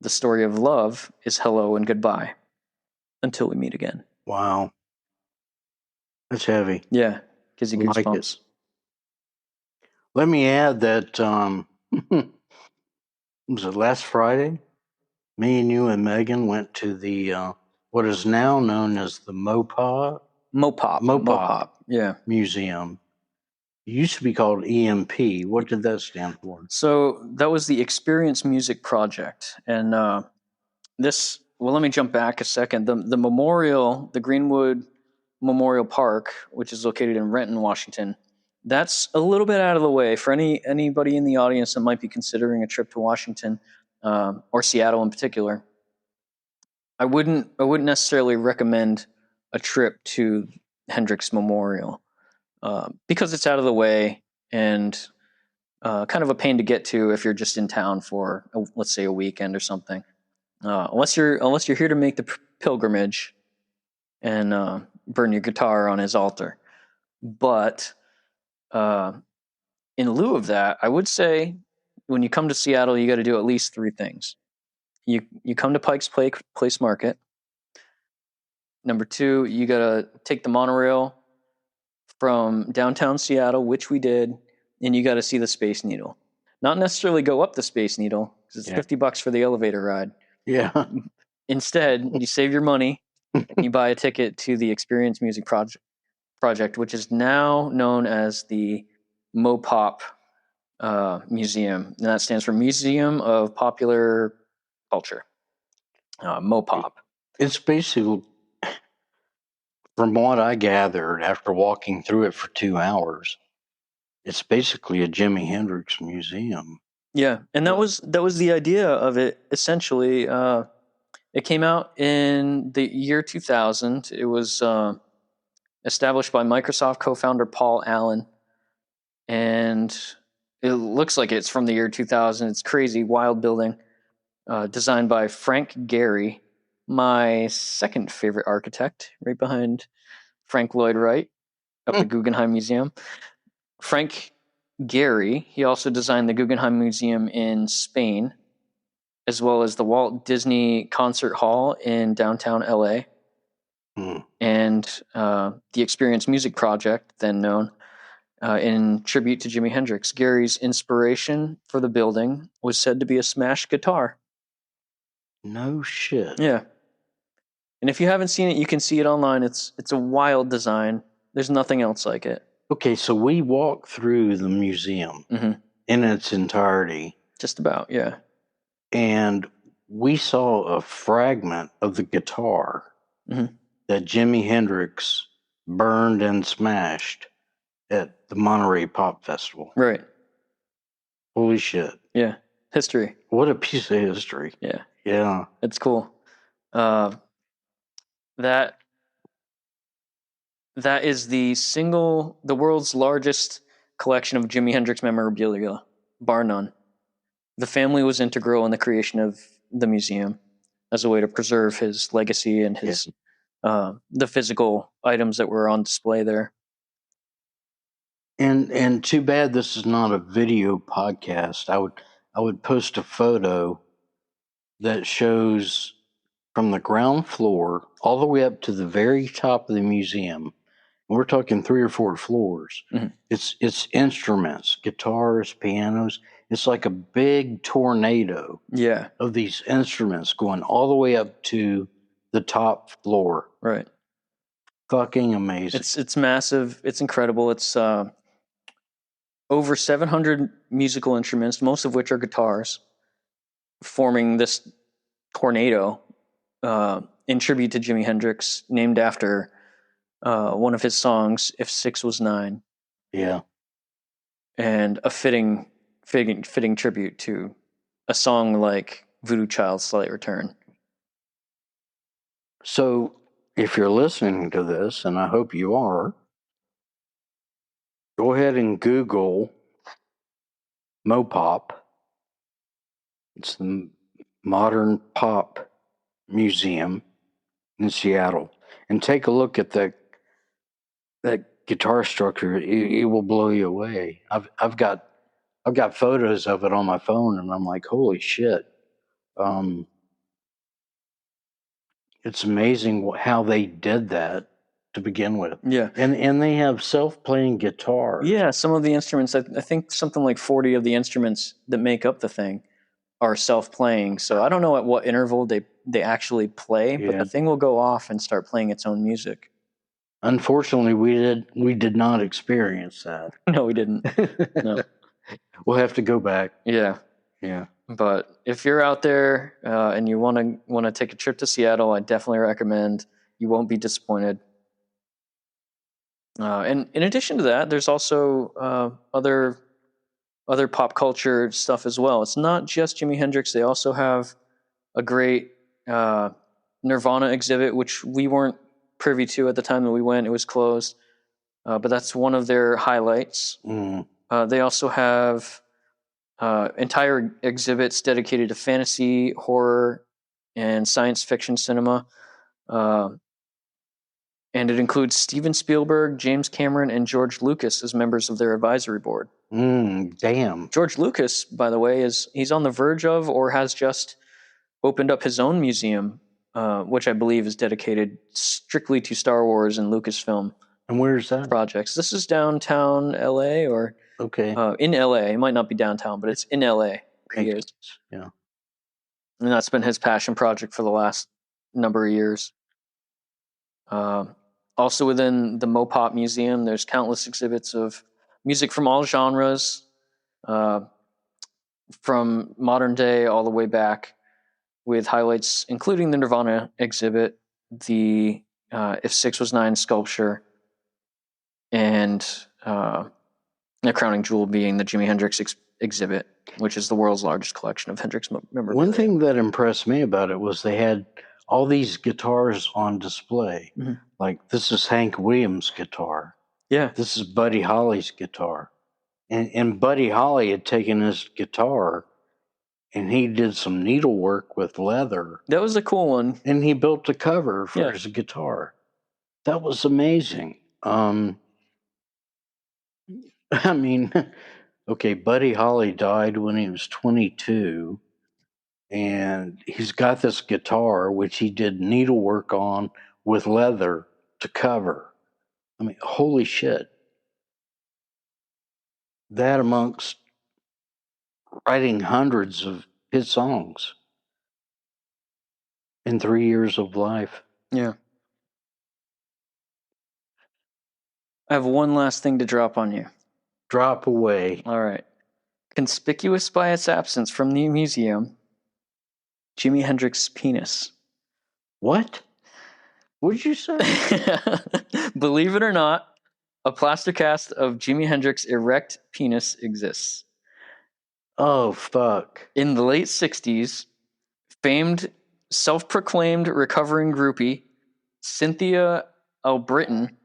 Speaker 2: The story of love is hello and goodbye. Until we meet again."
Speaker 1: Wow. That's heavy.
Speaker 2: Yeah, gives you goosebumps.
Speaker 1: Let me add that, was it last Friday? Me and you and Megan went to the, what is now known as the MOPA
Speaker 2: Mopop. Yeah.
Speaker 1: Museum. It used to be called EMP. What did that stand for?
Speaker 2: So that was the Experience Music Project, and this. Well, let me jump back a second. The memorial, the Greenwood Memorial Park, which is located in Renton, Washington. That's a little bit out of the way for anybody in the audience that might be considering a trip to Washington or Seattle in particular. I wouldn't necessarily recommend a trip to Hendrix Memorial because it's out of the way and kind of a pain to get to if you're just in town for let's say a weekend or something. Unless you're here to make the pilgrimage and burn your guitar on his altar. But in lieu of that, I would say when you come to Seattle, you got to do at least three things. You come to Pike's Place Market. Number two, you got to take the monorail from downtown Seattle, which we did, and you got to see the Space Needle. Not necessarily go up the Space Needle because it's $50 for the elevator ride.
Speaker 1: Yeah.
Speaker 2: Instead, you save your money and you buy a ticket to the Experience Music Project, which is now known as the Mopop Museum. And that stands for Museum of Popular Culture. Mopop.
Speaker 1: It's basically, from what I gathered after walking through it for 2 hours, it's basically a Jimi Hendrix museum.
Speaker 2: Yeah, and that was the idea of it. Essentially, it came out in the year 2000. It was established by Microsoft co-founder Paul Allen, and it looks like it's from the year 2000. It's crazy, wild building, designed by Frank Gehry, my second favorite architect, right behind Frank Lloyd Wright of the Guggenheim Museum. Frank Gehry, he also designed the Guggenheim Museum in Spain, as well as the Walt Disney Concert Hall in downtown LA, and the Experience Music Project, then known, in tribute to Jimi Hendrix. Gary's inspiration for the building was said to be a smashed guitar.
Speaker 1: No shit.
Speaker 2: Yeah. And if you haven't seen it, you can see it online. It's a wild design. There's nothing else like it.
Speaker 1: Okay, so we walked through the museum in its entirety.
Speaker 2: Just about, yeah.
Speaker 1: And we saw a fragment of the guitar that Jimi Hendrix burned and smashed at the Monterey Pop Festival.
Speaker 2: Right.
Speaker 1: Holy shit.
Speaker 2: Yeah. History.
Speaker 1: What a piece of history.
Speaker 2: Yeah.
Speaker 1: Yeah.
Speaker 2: It's cool. That is the world's largest collection of Jimi Hendrix memorabilia, bar none. The family was integral in the creation of the museum as a way to preserve his legacy and his the physical items that were on display there.
Speaker 1: And too bad this is not a video podcast. I would post a photo that shows from the ground floor all the way up to the very top of the museum. We're talking 3 or 4 floors. It's instruments, guitars, pianos. It's like a big tornado of these instruments going all the way up to the top floor.
Speaker 2: Right.
Speaker 1: Fucking amazing.
Speaker 2: It's massive. It's incredible. It's over 700 musical instruments, most of which are guitars, forming this tornado in tribute to Jimi Hendrix, named after one of his songs, "If 6 Was 9."
Speaker 1: Yeah.
Speaker 2: And a fitting tribute to a song like Voodoo Child's Slight Return.
Speaker 1: So if you're listening to this, and I hope you are, go ahead and Google Mopop. It's the Modern Pop Museum in Seattle. And take a look at that guitar structure. It will blow you away. I've got photos of it on my phone, and I'm like, holy shit. It's amazing how they did that to begin with.
Speaker 2: Yeah.
Speaker 1: And they have self-playing guitars.
Speaker 2: Yeah, some of the instruments, I think something like 40 of the instruments that make up the thing are self-playing. So I don't know at what interval they actually play, but the thing will go off and start playing its own music.
Speaker 1: Unfortunately, we did not experience that.
Speaker 2: No, we didn't. No.
Speaker 1: We'll have to go back.
Speaker 2: Yeah.
Speaker 1: Yeah.
Speaker 2: But if you're out there and you want to take a trip to Seattle, I definitely recommend. You won't be disappointed. And in addition to that, there's also other pop culture stuff as well. It's not just Jimi Hendrix. They also have a great Nirvana exhibit, which we weren't privy to at the time that we went. It was closed, but that's one of their highlights. They also have entire exhibits dedicated to fantasy, horror, and science fiction cinema. And it includes Steven Spielberg, James Cameron, and George Lucas as members of their advisory board.
Speaker 1: Damn.
Speaker 2: George Lucas, by the way, he's on the verge of or has just opened up his own museum, which I believe is dedicated strictly to Star Wars and Lucasfilm.
Speaker 1: And where's that?
Speaker 2: Projects. This is downtown LA or in LA. It might not be downtown, but it's in LA. He is.
Speaker 1: Yeah.
Speaker 2: And that's been his passion project for the last number of years. Also within the Mopop Museum, there's countless exhibits of music from all genres, from modern day all the way back, with highlights including the Nirvana exhibit, the If 6 Was 9 sculpture, and the crowning jewel being the Jimi Hendrix exhibit, which is the world's largest collection of Hendrix memorabilia.
Speaker 1: One thing that impressed me about it was they had all these guitars on display.
Speaker 2: Mm-hmm.
Speaker 1: Like, this is Hank Williams' guitar.
Speaker 2: Yeah.
Speaker 1: This is Buddy Holly's guitar. And Buddy Holly had taken his guitar and he did some needlework with leather.
Speaker 2: That was a cool one.
Speaker 1: And he built a cover for his guitar. That was amazing. I mean, okay, Buddy Holly died when he was 22. And he's got this guitar, which he did needlework on with leather to cover. I mean, holy shit. That amongst writing hundreds of hit songs in 3 years of life.
Speaker 2: Yeah. I have one last thing to drop on you.
Speaker 1: Drop away.
Speaker 2: All right. Conspicuous by its absence from the museum, Jimi Hendrix's penis.
Speaker 1: What? What did you say?
Speaker 2: Believe it or not, a plaster cast of Jimi Hendrix's erect penis exists.
Speaker 1: Oh, fuck.
Speaker 2: In the late 60s, famed self-proclaimed recovering groupie Cynthia Albritton,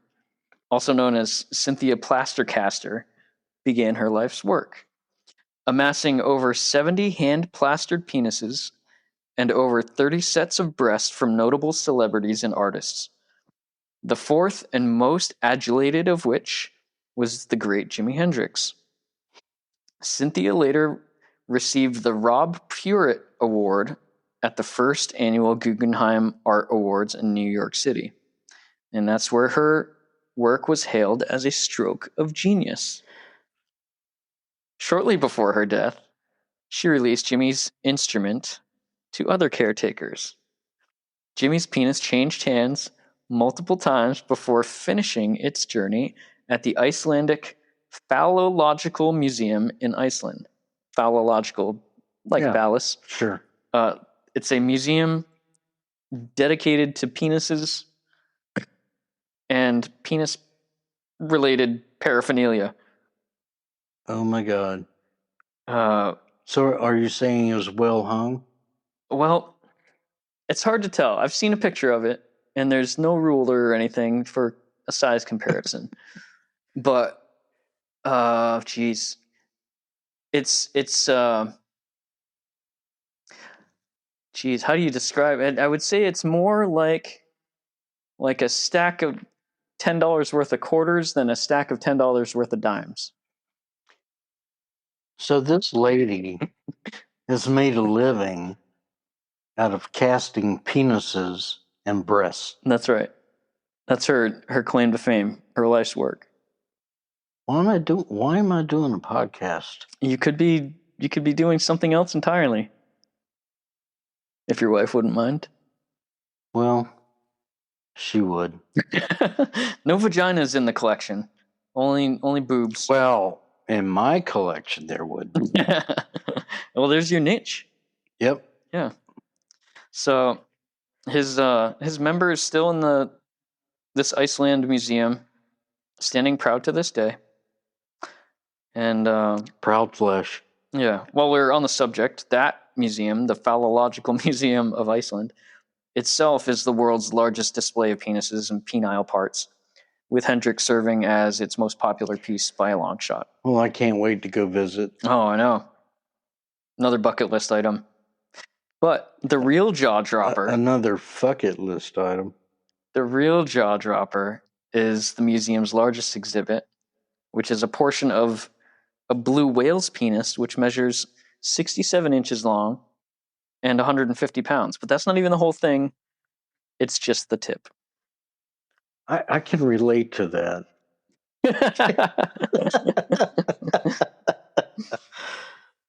Speaker 2: also known as Cynthia Plastercaster, began her life's work, amassing over 70 hand-plastered penises and over 30 sets of breasts from notable celebrities and artists. The fourth and most adulated of which was the great Jimi Hendrix. Cynthia later received the Rob Purett Award at the first annual Guggenheim Art Awards in New York City. And that's where her work was hailed as a stroke of genius. Shortly before her death, she released Jimmy's instrument to other caretakers. Jimmy's penis changed hands multiple times before finishing its journey at the Icelandic Phallological Museum in Iceland. Phallological, like phallus.
Speaker 1: Sure.
Speaker 2: It's a museum dedicated to penises and penis-related paraphernalia.
Speaker 1: Oh, my God. So are you saying it was well hung?
Speaker 2: Well, it's hard to tell. I've seen a picture of it, and there's no ruler or anything for a size comparison. But, geez. Geez, how do you describe it? I would say it's more like a stack of $10 worth of quarters than a stack of $10 worth of dimes.
Speaker 1: So this lady has made a living out of casting penises and breasts.
Speaker 2: That's right. That's her claim to fame, her life's work.
Speaker 1: Why am I doing a podcast?
Speaker 2: You could be doing something else entirely. If your wife wouldn't mind.
Speaker 1: Well, She would.
Speaker 2: No vaginas in the collection. Only boobs.
Speaker 1: Well, in my collection, there would.
Speaker 2: Well, there's your niche.
Speaker 1: Yep.
Speaker 2: Yeah. So his member is still in this Iceland museum, standing proud to this day. And
Speaker 1: proud flesh.
Speaker 2: Yeah. While we're on the subject, that museum, the Phallological Museum of Iceland, itself is the world's largest display of penises and penile parts, with Hendrix serving as its most popular piece by a long shot.
Speaker 1: Well, I can't wait to go visit.
Speaker 2: Oh, I know. Another bucket list item. But the real jaw dropper...
Speaker 1: Another bucket list item.
Speaker 2: The real jaw dropper is the museum's largest exhibit, which is a portion of a blue whale's penis, which measures 67 inches long and 150 pounds. But that's not even the whole thing. It's just the tip.
Speaker 1: I can relate to that.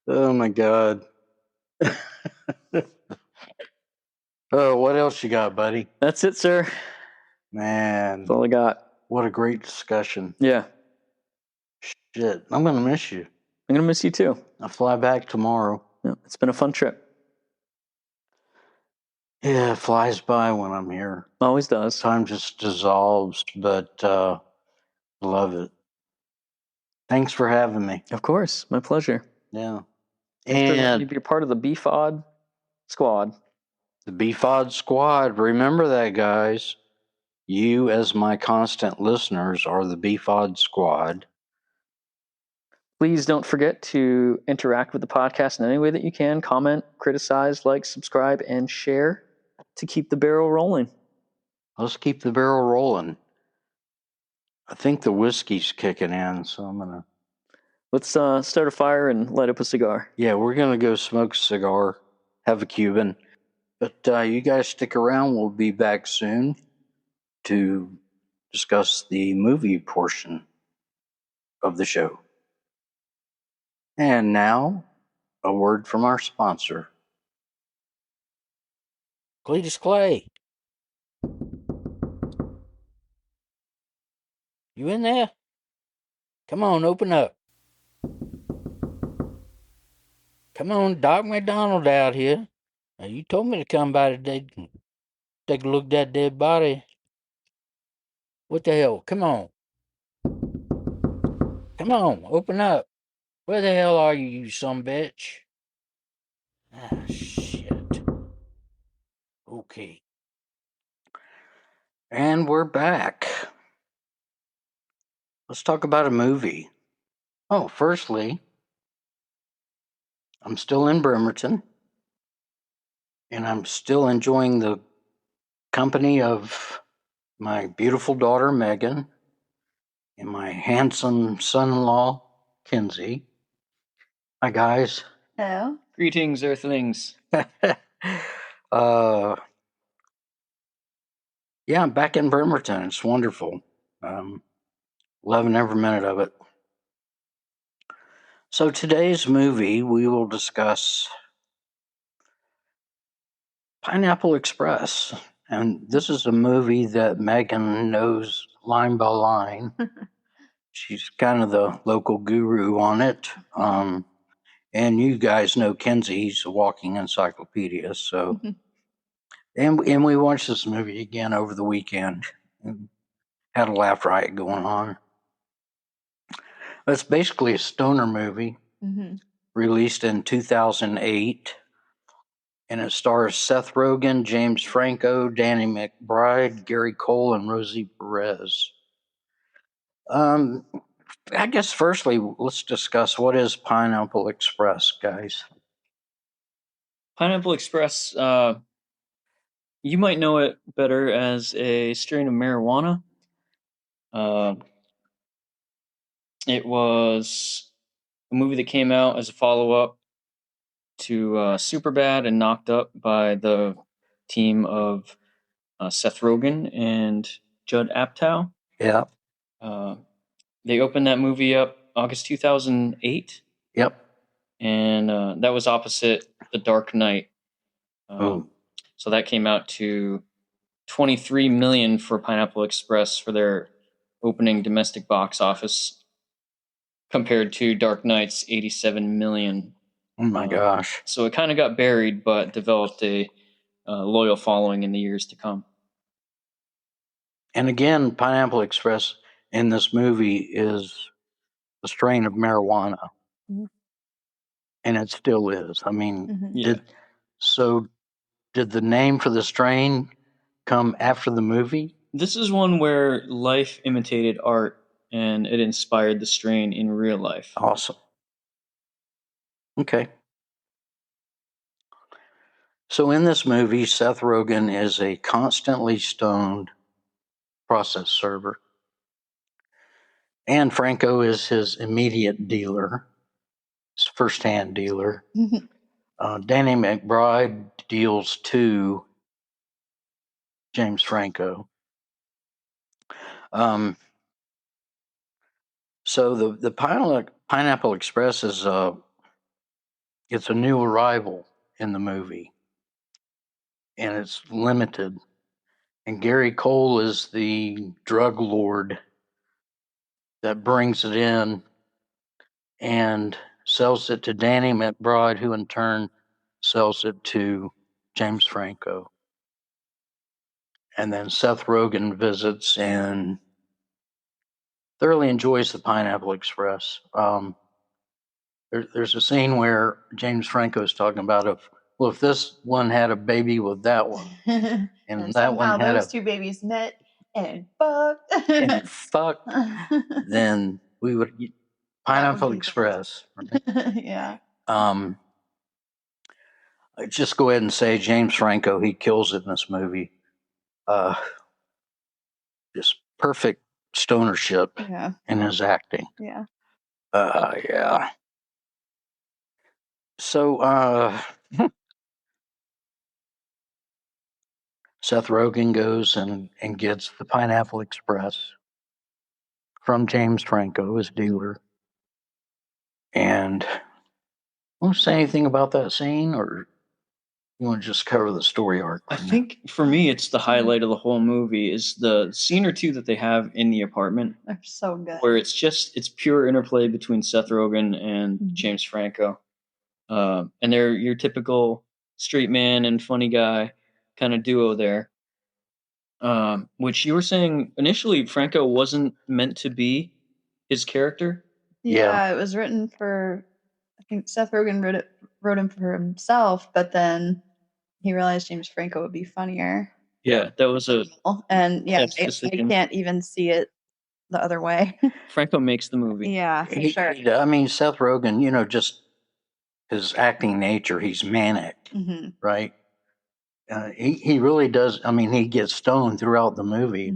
Speaker 1: Oh, my God. Oh, what else you got, buddy?
Speaker 2: That's it, sir.
Speaker 1: Man.
Speaker 2: That's all I got.
Speaker 1: What a great discussion.
Speaker 2: Yeah.
Speaker 1: Shit, I'm going to miss you.
Speaker 2: I'm going to miss you too.
Speaker 1: I'll fly back tomorrow.
Speaker 2: Yeah, it's been a fun trip.
Speaker 1: Yeah, it flies by when I'm here.
Speaker 2: Always does.
Speaker 1: Time just dissolves, but love it. Thanks for having me.
Speaker 2: Of course. My pleasure.
Speaker 1: Yeah.
Speaker 2: And you're part of the BFOD squad.
Speaker 1: The BFOD squad. Remember that, guys. You, as my constant listeners, are the BFOD squad.
Speaker 2: Please don't forget to interact with the podcast in any way that you can. Comment, criticize, like, subscribe, and share to keep the barrel rolling.
Speaker 1: Let's keep the barrel rolling. I think the whiskey's kicking in, so I'm going to...
Speaker 2: Let's start a fire and light up a cigar.
Speaker 1: Yeah, we're going to go smoke a cigar, have a Cuban. But you guys stick around. We'll be back soon to discuss the movie portion of the show. And now, a word from our sponsor. Cletus Clay. You in there? Come on, open up. Come on, Doc McDonald out here. Now, you told me to come by today and take a look at that dead body. What the hell? Come on. Come on, open up. Where the hell are you, you sumbitch? Ah, shit. Okay. And we're back. Let's talk about a movie. Oh, firstly, I'm still in Bremerton, and I'm still enjoying the company of my beautiful daughter, Megan, and my handsome son-in-law, Kinsey. Hi, guys.
Speaker 3: Hello.
Speaker 2: Greetings, Earthlings.
Speaker 1: Yeah, I'm back in Bremerton. It's wonderful. Loving every minute of it. So today's movie, we will discuss Pineapple Express. And this is a movie that Megan knows line by line. She's kind of the local guru on it. And you guys know Kenzie, he's a walking encyclopedia. So, and we watched this movie again over the weekend. And had a laugh riot going on. It's basically a stoner movie, released in 2008. And it stars Seth Rogen, James Franco, Danny McBride, Gary Cole, and Rosie Perez. I guess firstly, let's discuss what is Pineapple Express, guys.
Speaker 2: Pineapple Express, you might know it better as a strain of marijuana. It was a movie that came out as a follow-up to Superbad and Knocked Up by the team of Seth Rogen and Judd Apatow.
Speaker 1: Yeah.
Speaker 2: They opened that movie up August 2008.
Speaker 1: Yep.
Speaker 2: And that was opposite The Dark Knight. So that came out to $23 million for Pineapple Express for their opening domestic box office, compared to Dark Knight's $87 million.
Speaker 1: Oh my gosh.
Speaker 2: So it kind of got buried, but developed a loyal following in the years to come.
Speaker 1: And again, Pineapple Express in this movie is a strain of marijuana.
Speaker 3: Mhm.
Speaker 1: And it still is. I mean,
Speaker 3: Mhm.
Speaker 1: did the name for the strain come after the movie?
Speaker 2: This is one where life imitated art, and it inspired the strain in real life.
Speaker 1: Awesome. Okay. So in this movie, Seth Rogen is a constantly stoned process server. And Franco is his immediate dealer, his first-hand dealer. Danny McBride deals to James Franco. So the Pineapple Express is it's a new arrival in the movie, and it's limited. And Gary Cole is the drug lord that brings it in and sells it to Danny McBride, who in turn sells it to James Franco. And then Seth Rogen visits and thoroughly enjoys the Pineapple Express. There's a scene where James Franco is talking about if this one had a baby with that one, and that one had
Speaker 3: those two babies met and fucked,
Speaker 1: then we would Pineapple Express. Right?
Speaker 3: Yeah.
Speaker 1: Just go ahead and say James Franco, he kills it in this movie. Just perfect stonership in his acting.
Speaker 3: Yeah.
Speaker 1: Yeah. So Seth Rogen goes and gets the Pineapple Express from James Franco, his dealer. And want to say anything about that scene, or you want to just cover the story arc?
Speaker 2: I think for me, it's the highlight of the whole movie is the scene or two that they have in the apartment.
Speaker 3: They're so good.
Speaker 2: Where it's pure interplay between Seth Rogen and James Franco. And they're your typical straight man and funny guy kind of duo there. Which you were saying initially Franco wasn't meant to be his character.
Speaker 3: Yeah, it was written for, I think Seth Rogen wrote him for himself, but then he realized James Franco would be funnier.
Speaker 2: Yeah, that was
Speaker 3: and I can't even see it the other way.
Speaker 2: Franco makes the movie.
Speaker 3: Yeah, for sure.
Speaker 1: I mean, Seth Rogen, just his acting nature, he's manic, right? He really does. I mean, he gets stoned throughout the movie,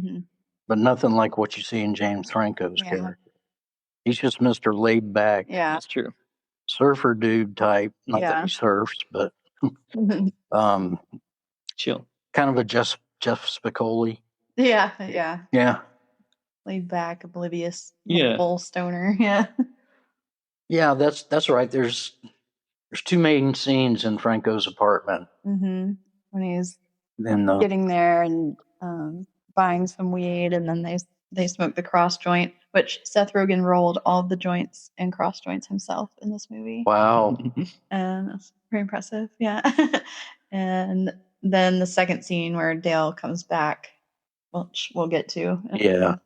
Speaker 1: but nothing like what you see in James Franco's character. He's just Mr. Laid Back.
Speaker 3: Yeah,
Speaker 2: that's true.
Speaker 1: Surfer dude type. Not that he surfs, but
Speaker 2: chill.
Speaker 1: Kind of a Jeff Spicoli.
Speaker 3: Yeah. Laid back, oblivious, full stoner. Yeah.
Speaker 1: Yeah, that's right. There's two main scenes in Franco's apartment.
Speaker 3: When he's getting there and buying some weed, and then they smoke the cross joint, which Seth Rogen rolled all the joints and cross joints himself in this movie.
Speaker 1: Wow.
Speaker 3: And that's pretty impressive. Yeah. And then the second scene where Dale comes back, which we'll get to.
Speaker 1: Yeah.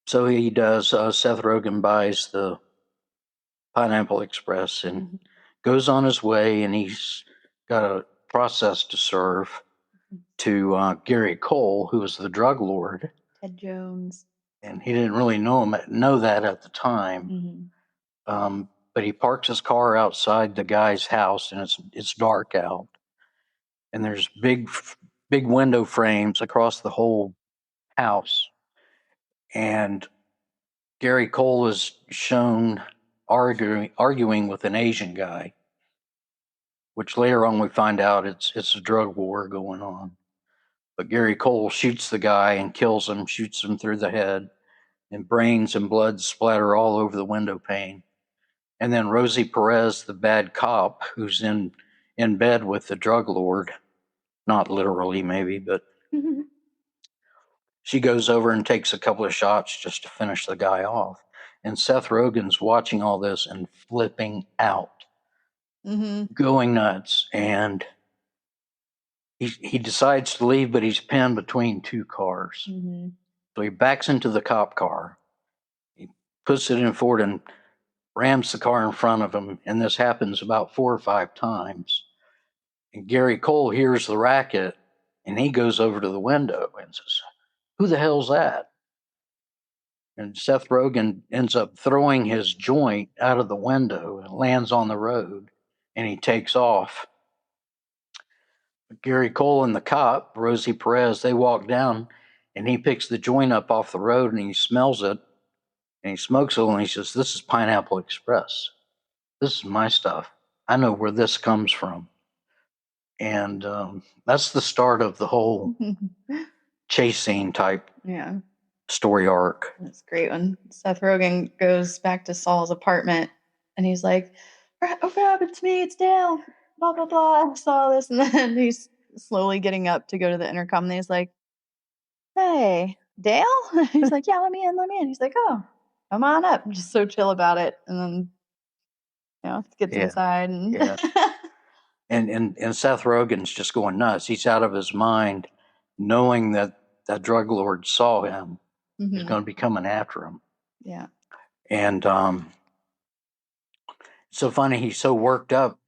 Speaker 1: So he does. Seth Rogen buys the Pineapple Express and goes on his way, and he's got a process to serve to Gary Cole, who was the drug lord.
Speaker 3: Ted Jones.
Speaker 1: And he didn't really know that at the time. But he parks his car outside the guy's house, and it's dark out. And there's big window frames across the whole house. And Gary Cole is shown arguing with an Asian guy, which later on we find out it's a drug war going on. But Gary Cole shoots the guy and kills him, shoots him through the head, and brains and blood splatter all over the window pane. And then Rosie Perez, the bad cop, who's in bed with the drug lord, Not literally, maybe, but she goes over and takes a couple of shots just to finish the guy off. And Seth Rogen's watching all this and flipping out, going nuts. And he decides to leave, but he's pinned between two cars. So he backs into the cop car. He puts it in forward and rams the car in front of him. And this happens about 4 or 5 times. And Gary Cole hears the racket, and he goes over to the window and says, "Who the hell's that?" And Seth Rogen ends up throwing his joint out of the window and lands on the road, and he takes off. Gary Cole and the cop, Rosie Perez, they walk down, and he picks the joint up off the road, and he smells it, and he smokes it, and he says, "This is Pineapple Express. This is my stuff. I know where this comes from." And that's the start of the whole chase scene type story arc.
Speaker 3: That's great when Seth Rogen goes back to Saul's apartment and he's like, "What happened to me? It's Dale. Blah, blah, blah. I saw this." And then he's slowly getting up to go to the intercom. And he's like, "Hey, Dale?" He's like, "Yeah, let me in. He's like, "Oh, come on up." I'm just so chill about it. And then, gets inside.
Speaker 1: And Seth Rogen's just going nuts. He's out of his mind, knowing that that drug lord saw him. He's going to be coming after him.
Speaker 3: Yeah.
Speaker 1: And so funny, he's so worked up,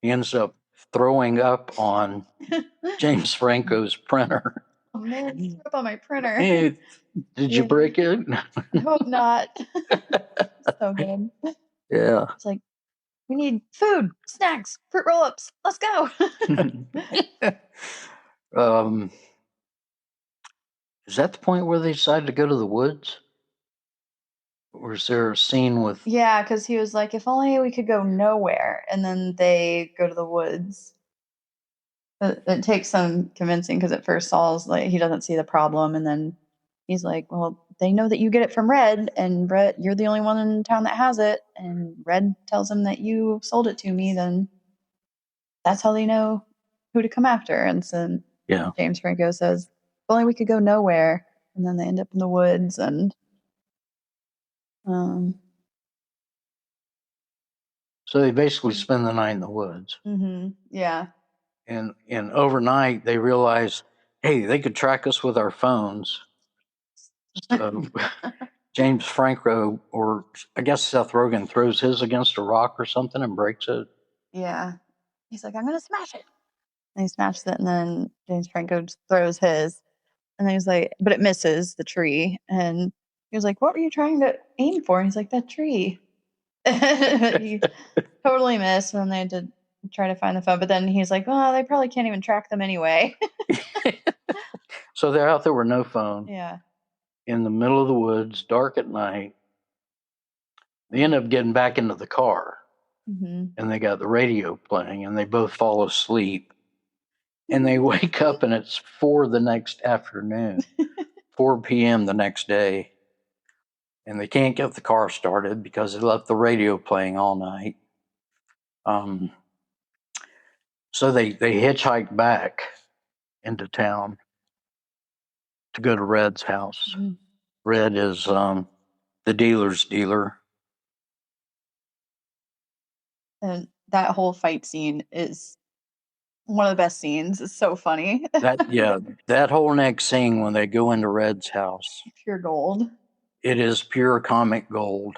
Speaker 1: he ends up throwing up on James Franco's printer.
Speaker 3: Oh man, he threw up on my printer.
Speaker 1: Hey, did you break it?
Speaker 3: I hope not. So good.
Speaker 1: Yeah.
Speaker 3: It's like, we need food, snacks, fruit roll-ups. Let's go.
Speaker 1: Is that the point where they decided to go to the woods? Or is there a scene with...
Speaker 3: Yeah, because he was like, if only we could go nowhere. And then they go to the woods. It takes some convincing because at first Saul's like, he doesn't see the problem. And then he's like, well, they know that you get it from Red. And Red, you're the only one in town that has it. And Red tells him that you sold it to me. Then that's how they know who to come after. And so James Franco says, if only we could go nowhere. And then they end up in the woods. And
Speaker 1: so they basically spend the night in the woods.
Speaker 3: Yeah.
Speaker 1: And overnight they realize, hey, they could track us with our phones. So James Franco, or I guess Seth Rogen, throws his against a rock or something and breaks it.
Speaker 3: Yeah. He's like, I'm going to smash it. And he smashes it, and then James Franco just throws his. And then he's like, but it misses the tree. And he was like, what were you trying to aim for? And he's like, that tree. He totally missed. And then they had to try to find the phone. But then he's like, oh, they probably can't even track them anyway.
Speaker 1: So they're out there with no phone.
Speaker 3: Yeah.
Speaker 1: In the middle of the woods, dark at night. They end up getting back into the car. And they got the radio playing, and they both fall asleep. And they wake up, and it's 4 the next afternoon, 4 p.m. the next day. And they can't get the car started because they left the radio playing all night. So they hitchhike back into town to go to Red's house. Red is the dealer's dealer.
Speaker 3: And that whole fight scene is one of the best scenes. It's so funny.
Speaker 1: That whole next scene when they go into Red's house.
Speaker 3: Pure gold.
Speaker 1: It is pure comic gold.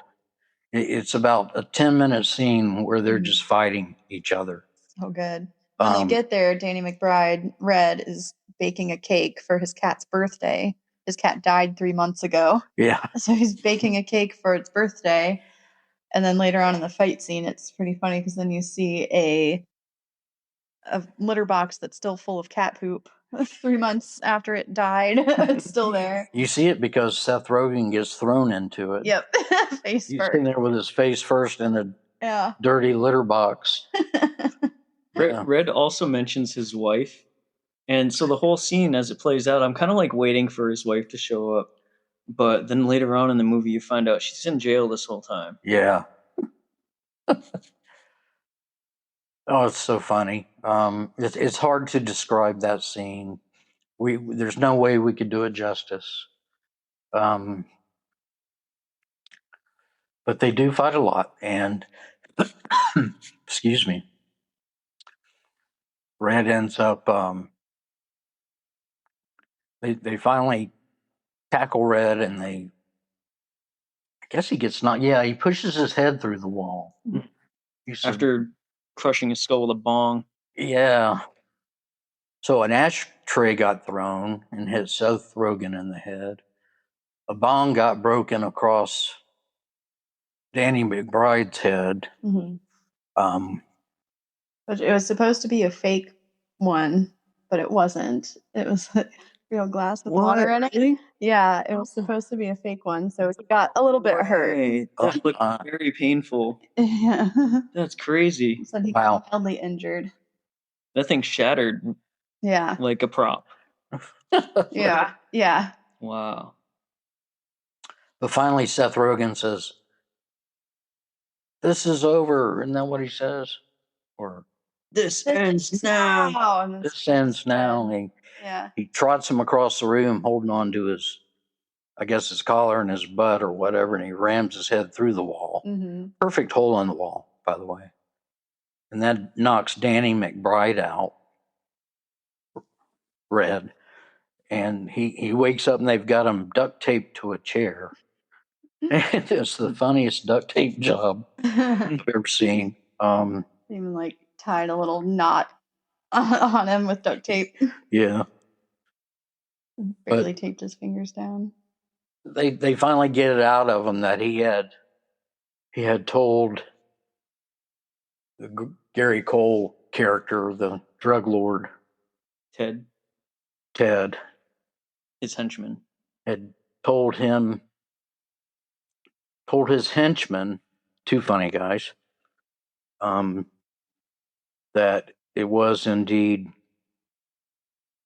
Speaker 1: It's about a 10-minute scene where they're just fighting each other.
Speaker 3: So good. When they get there, Danny McBride, Red, is baking a cake for his cat's birthday. His cat died 3 months ago.
Speaker 1: Yeah.
Speaker 3: So he's baking a cake for its birthday. And then later on in the fight scene, it's pretty funny because then you see a litter box that's still full of cat poop 3 months after it died. It's still there.
Speaker 1: You see it because Seth Rogen gets thrown into it.
Speaker 3: Yep. Face
Speaker 1: He's
Speaker 3: first.
Speaker 1: sitting there with his face first in a dirty litter box.
Speaker 2: Red also mentions his wife. And so the whole scene, as it plays out, I'm kind of like waiting for his wife to show up. But then later on in the movie, you find out she's in jail this whole time.
Speaker 1: Yeah. Oh, it's so funny. It's hard to describe that scene. There's no way we could do it justice. But they do fight a lot, and excuse me. Red ends up. They finally tackle Red, and I guess he gets knocked. Yeah, he pushes his head through the wall
Speaker 2: after crushing his skull with a bong.
Speaker 1: Yeah. So an ashtray got thrown and hit Seth Rogen in the head. A bong got broken across Danny McBride's head.
Speaker 3: But it was supposed to be a fake one, but it wasn't. It was real glass with water in it. Really? Yeah, it was supposed to be a fake one, so it got a little bit hurt.
Speaker 2: That looked very painful.
Speaker 3: Yeah.
Speaker 2: That's crazy.
Speaker 3: So he got mildly injured.
Speaker 2: That thing shattered.
Speaker 3: Yeah.
Speaker 2: Like a prop.
Speaker 3: Yeah. Yeah.
Speaker 2: Wow.
Speaker 1: But finally, Seth Rogen says, "This is over." Isn't that what he says? Or
Speaker 2: this ends now.
Speaker 1: This ends now. He trots him across the room, holding on to his, I guess, his collar and his butt or whatever, and he rams his head through the wall. Perfect hole in the wall, by the way. And that knocks Danny McBride out, Red. And he wakes up and they've got him duct taped to a chair. And it's the funniest duct tape job I've ever seen.
Speaker 3: Even like tied a little knot on him with duct tape.
Speaker 1: Yeah.
Speaker 3: Barely taped his fingers down.
Speaker 1: They finally get it out of him that he had told the Gary Cole character, the drug lord,
Speaker 2: Ted, his henchman,
Speaker 1: had told his henchmen, two funny guys, that it was indeed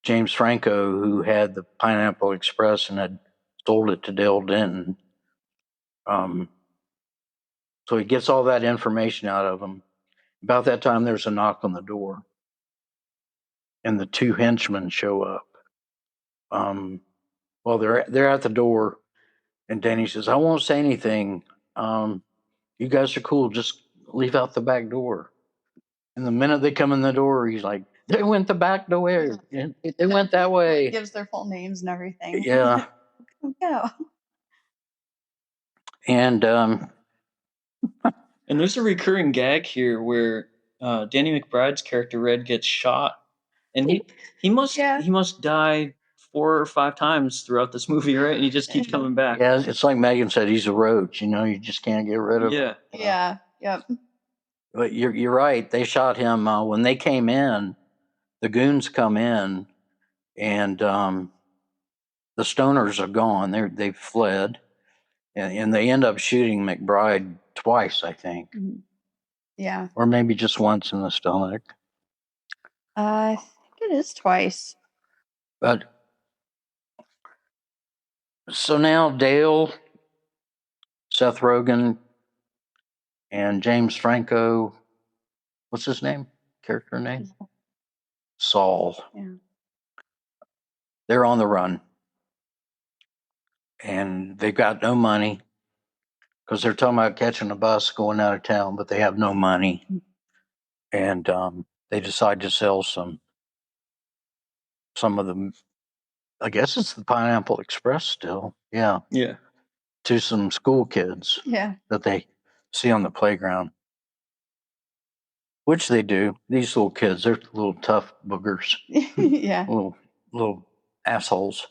Speaker 1: James Franco who had the Pineapple Express and had sold it to Dale Denton. So he gets all that information out of him. About that time, there's a knock on the door, and the two henchmen show up. Well, they're at the door, and Danny says, "I won't say anything. You guys are cool. Just leave out the back door." And the minute they come in the door, he's like, "They went the back door. They went that way."
Speaker 3: Gives their full names and everything.
Speaker 1: Yeah.
Speaker 3: Yeah.
Speaker 1: And
Speaker 2: there's a recurring gag here where Danny McBride's character Red gets shot, and he must die 4 or 5 times throughout this movie, right? And he just keeps coming back.
Speaker 1: Yeah, it's like Megan said, he's a roach. You just can't get rid of him.
Speaker 3: Yeah. Yep.
Speaker 1: But you're right. They shot him when they came in. The goons come in, and the stoners are gone. They've fled, and they end up shooting McBride twice, I think.
Speaker 3: Yeah.
Speaker 1: Or maybe just once in the stomach.
Speaker 3: I think it is twice.
Speaker 1: But so now Dale, Seth Rogen, and James Franco, what's his name? Character name? Saul.
Speaker 3: Yeah.
Speaker 1: They're on the run. And they've got no money because they're talking about catching a bus going out of town, but they have no money. And they decide to sell some of them. I guess it's the Pineapple Express still. Yeah.
Speaker 2: Yeah.
Speaker 1: To some school kids.
Speaker 3: Yeah.
Speaker 1: That they see on the playground. Which they do. These little kids, they're little tough boogers.
Speaker 3: Yeah.
Speaker 1: Little assholes.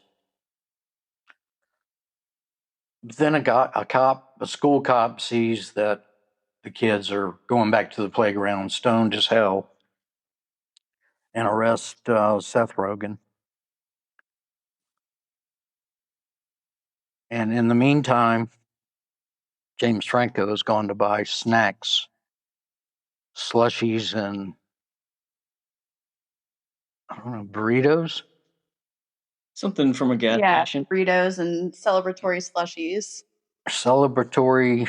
Speaker 1: But then a school cop sees that the kids are going back to the playground, stoned as hell, and arrests Seth Rogen. And in the meantime, James Franco has gone to buy snacks, slushies, and I don't know, burritos?
Speaker 2: Something from a gas station.
Speaker 3: Burritos and celebratory slushies.
Speaker 1: Celebratory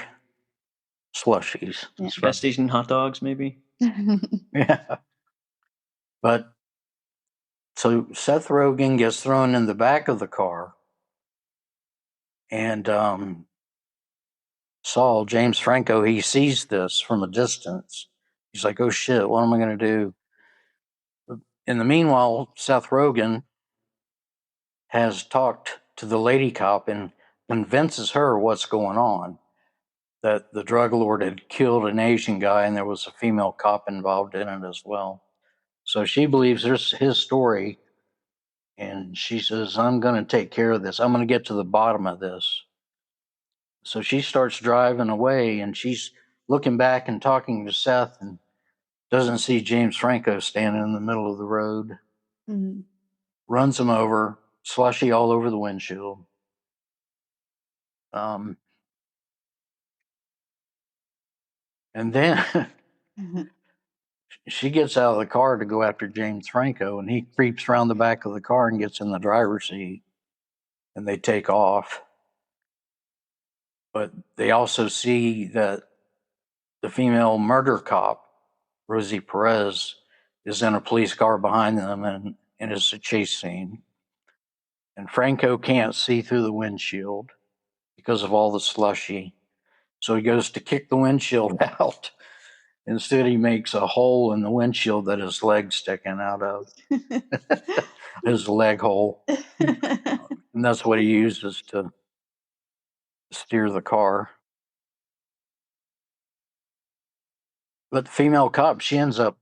Speaker 1: slushies.
Speaker 2: Yeah. Gas station hot dogs, maybe?
Speaker 1: Yeah. But so Seth Rogen gets thrown in the back of the car, and Saul, James Franco, he sees this from a distance. He's like, oh shit, what am I going to do? In the meanwhile, Seth Rogen has talked to the lady cop and convinces her what's going on, that the drug lord had killed an Asian guy and there was a female cop involved in it as well. So she believes there's his story, and she says, I'm going to take care of this. I'm going to get to the bottom of this. So she starts driving away, and she's looking back and talking to Seth and doesn't see James Franco standing in the middle of the road. Mm-hmm. Runs him over, slushy all over the windshield. And then she gets out of the car to go after James Franco, and he creeps around the back of the car and gets in the driver's seat, and they take off. But they also see that the female murder cop, Rosie Perez, is in a police car behind them, and it's a chase scene. And Franco can't see through the windshield because of all the slushy. So he goes to kick the windshield out. Instead, he makes a hole in the windshield that his leg's sticking out of. His leg hole. And that's what he uses to steer the car. But the female cop, she ends up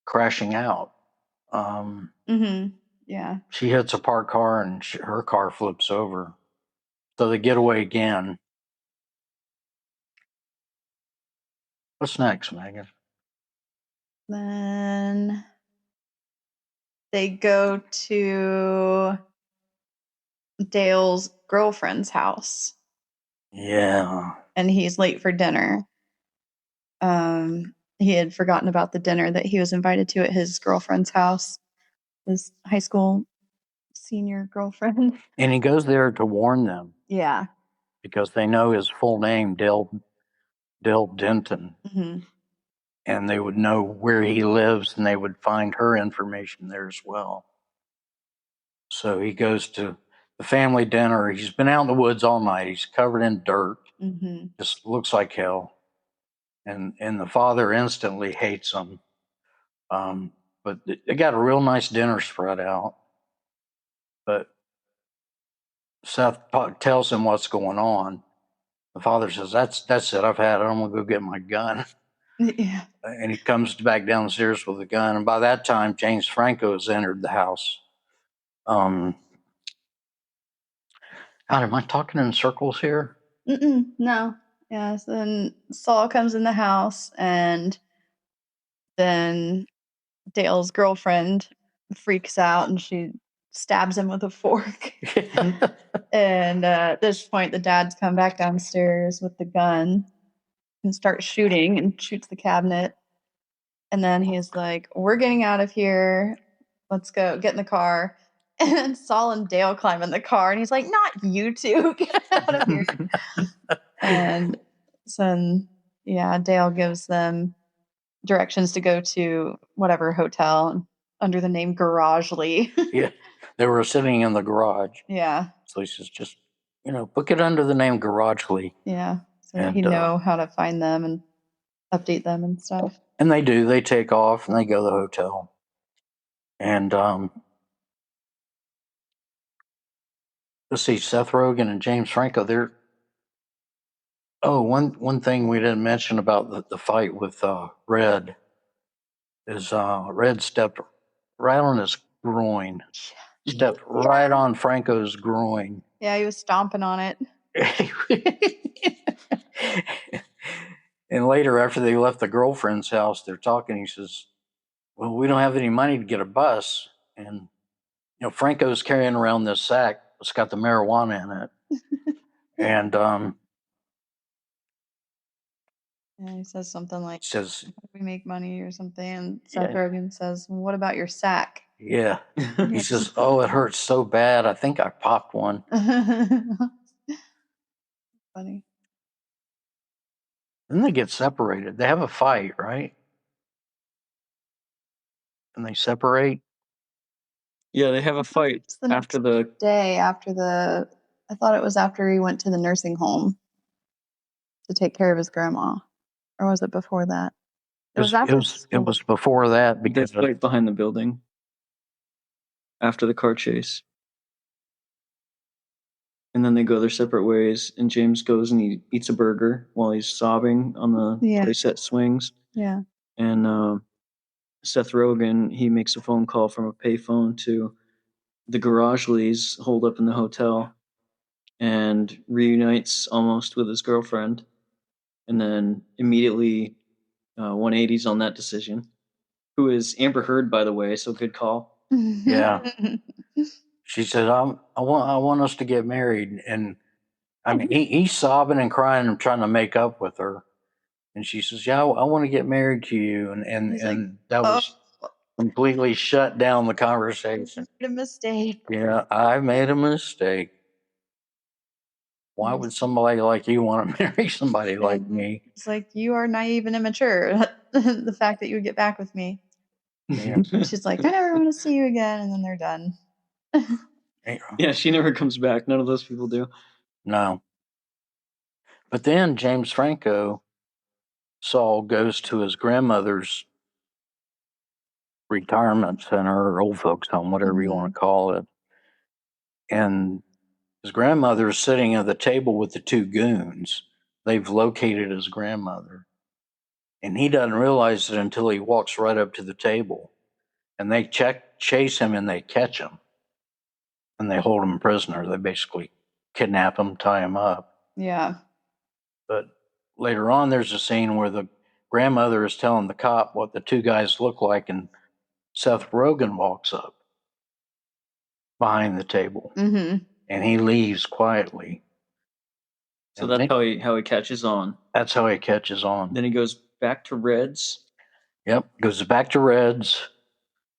Speaker 1: crashing out.
Speaker 3: Yeah.
Speaker 1: She hits a parked car, and her car flips over. So they get away again. What's next, Megan?
Speaker 3: Then they go to Dale's girlfriend's house.
Speaker 1: Yeah.
Speaker 3: And he's late for dinner. He had forgotten about the dinner that he was invited to at his girlfriend's house, his high school senior girlfriend.
Speaker 1: And he goes there to warn them.
Speaker 3: Yeah.
Speaker 1: Because they know his full name, Dale Denton. Mm-hmm. And they would know where he lives, and they would find her information there as well. So he goes to the family dinner. He's been out in the woods all night. He's covered in dirt. Mm-hmm. Just looks like hell. And the father instantly hates him. But they got a real nice dinner spread out. But Seth tells him what's going on. The father says, that's it. I've had it. I'm going to go get my gun. Yeah. And he comes back down the stairs with a gun. And by that time, James Franco has entered the house. God, am I talking in circles here?
Speaker 3: No. Yes. Then Saul comes in the house, and then Dale's girlfriend freaks out, and she stabs him with a fork. And at this point, the dad's come back downstairs with the gun and starts shooting, and shoots the cabinet. And then he's like, we're getting out of here. Let's go. Get in the car. And then Saul and Dale climb in the car, and he's like, not you two. Get out of here. And so, yeah, Dale gives them directions to go to whatever hotel under the name Garagely.
Speaker 1: Yeah, they were sitting in the garage.
Speaker 3: Yeah.
Speaker 1: So he says, just, book it under the name Garagely.
Speaker 3: Yeah, so that he know how to find them and update them and stuff.
Speaker 1: And they do. They take off, and they go to the hotel. And let's see, Seth Rogen and James Franco, they're... Oh, one thing we didn't mention about the fight with Red is Red stepped right on his groin. Stepped right on Franco's groin.
Speaker 3: Yeah, he was stomping on it.
Speaker 1: And later, after they left the girlfriend's house, they're talking. He says, well, we don't have any money to get a bus. And, Franco's carrying around this sack that's got the marijuana in it. And
Speaker 3: yeah, he says something like, how do we make money or something? And Seth Rogen says, well, what about your sack?
Speaker 1: Yeah. He says, oh, it hurts so bad. I think I popped one.
Speaker 3: Funny.
Speaker 1: Then they get separated. They have a fight, right? and they separate.
Speaker 2: Yeah, they have a fight after the
Speaker 3: day. I thought it was after he went to the nursing home to take care of his grandma, or was it before that? It was after.
Speaker 1: It was before that because
Speaker 2: they fight behind the building after the car chase. And then they go their separate ways, and James goes and he eats a burger while he's sobbing on the playset swings.
Speaker 3: Yeah.
Speaker 2: And Seth Rogen, he makes a phone call from a payphone to the garage Lees holed up in the hotel and reunites almost with his girlfriend. And then immediately 180s on that decision. Who is Amber Heard, by the way, so good call.
Speaker 1: Yeah. She said, I want us to get married. And I mean, he's sobbing and crying and trying to make up with her. And she says, yeah, I want to get married to you. And that was completely shut down the conversation.
Speaker 3: Made a mistake.
Speaker 1: Yeah, I made a mistake. Why would somebody like you want to marry somebody like me?
Speaker 3: It's like, you are naive and immature. The fact that you would get back with me.
Speaker 1: Yeah.
Speaker 3: She's like, I never want to see you again. And then they're done.
Speaker 2: Yeah, she never comes back. None of those people do.
Speaker 1: No. But then James Franco, Saul, goes to his grandmother's retirement center or old folks home, whatever you want to call it. And his grandmother's sitting at the table with the two goons. They've located his grandmother. And he doesn't realize it until he walks right up to the table. And they chase him and they catch him. And they hold him prisoner. They basically kidnap him, tie him up.
Speaker 3: Yeah.
Speaker 1: But later on, there's a scene where the grandmother is telling the cop what the two guys look like, and Seth Rogen walks up behind the table.
Speaker 3: Mm-hmm.
Speaker 1: And he leaves quietly.
Speaker 2: So that's how he catches on.
Speaker 1: That's how he catches on.
Speaker 2: Then he goes back to Reds.
Speaker 1: Yep, goes back to Reds.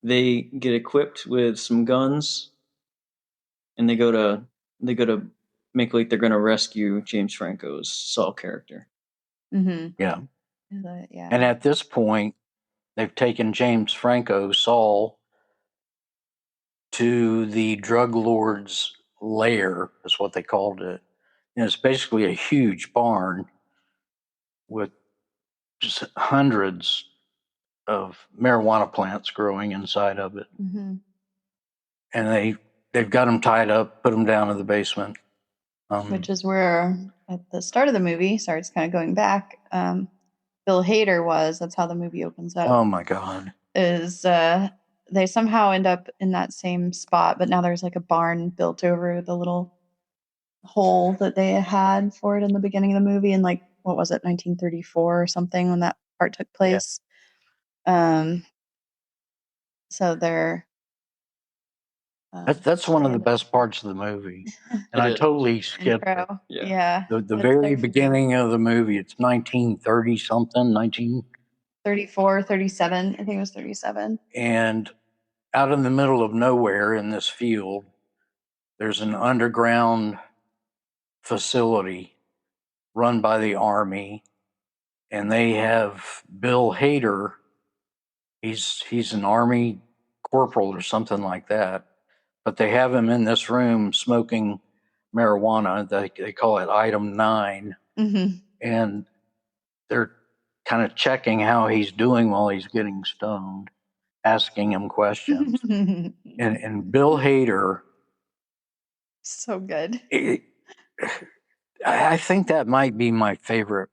Speaker 2: They get equipped with some guns, and they go to make like they're going to rescue James Franco's Saul character.
Speaker 3: Mm-hmm.
Speaker 1: Yeah.
Speaker 3: Yeah.
Speaker 1: And at this point, they've taken James Franco, Saul, to the drug lord's lair, is what they called it. And it's basically a huge barn with just hundreds of marijuana plants growing inside of it.
Speaker 3: Mm-hmm.
Speaker 1: And they've got them tied up, put them down in the basement.
Speaker 3: Which is where, at the start of the movie, sorry, it's kind of going back, Bill Hader was. That's how the movie opens up.
Speaker 1: Oh, my God.
Speaker 3: Is they somehow end up in that same spot, but now there's like a barn built over the little hole that they had for it in the beginning of the movie in, like, what was it, 1934 or something, when that part took place. Yeah. So they're
Speaker 1: that's one of the best parts of the movie. And I totally skipped it.
Speaker 3: Yeah.
Speaker 1: The very beginning of the movie, it's 1930 something,
Speaker 3: 1934, 37. I think it was 37.
Speaker 1: And out in the middle of nowhere in this field, there's an underground facility run by the Army, and they have Bill Hader. He's an Army corporal or something like that, but they have him in this room smoking marijuana. They call it Item 9.
Speaker 3: Mm-hmm.
Speaker 1: And they're kind of checking how he's doing while he's getting stoned, asking him questions. and Bill Hader,
Speaker 3: so good.
Speaker 1: I think that might be my favorite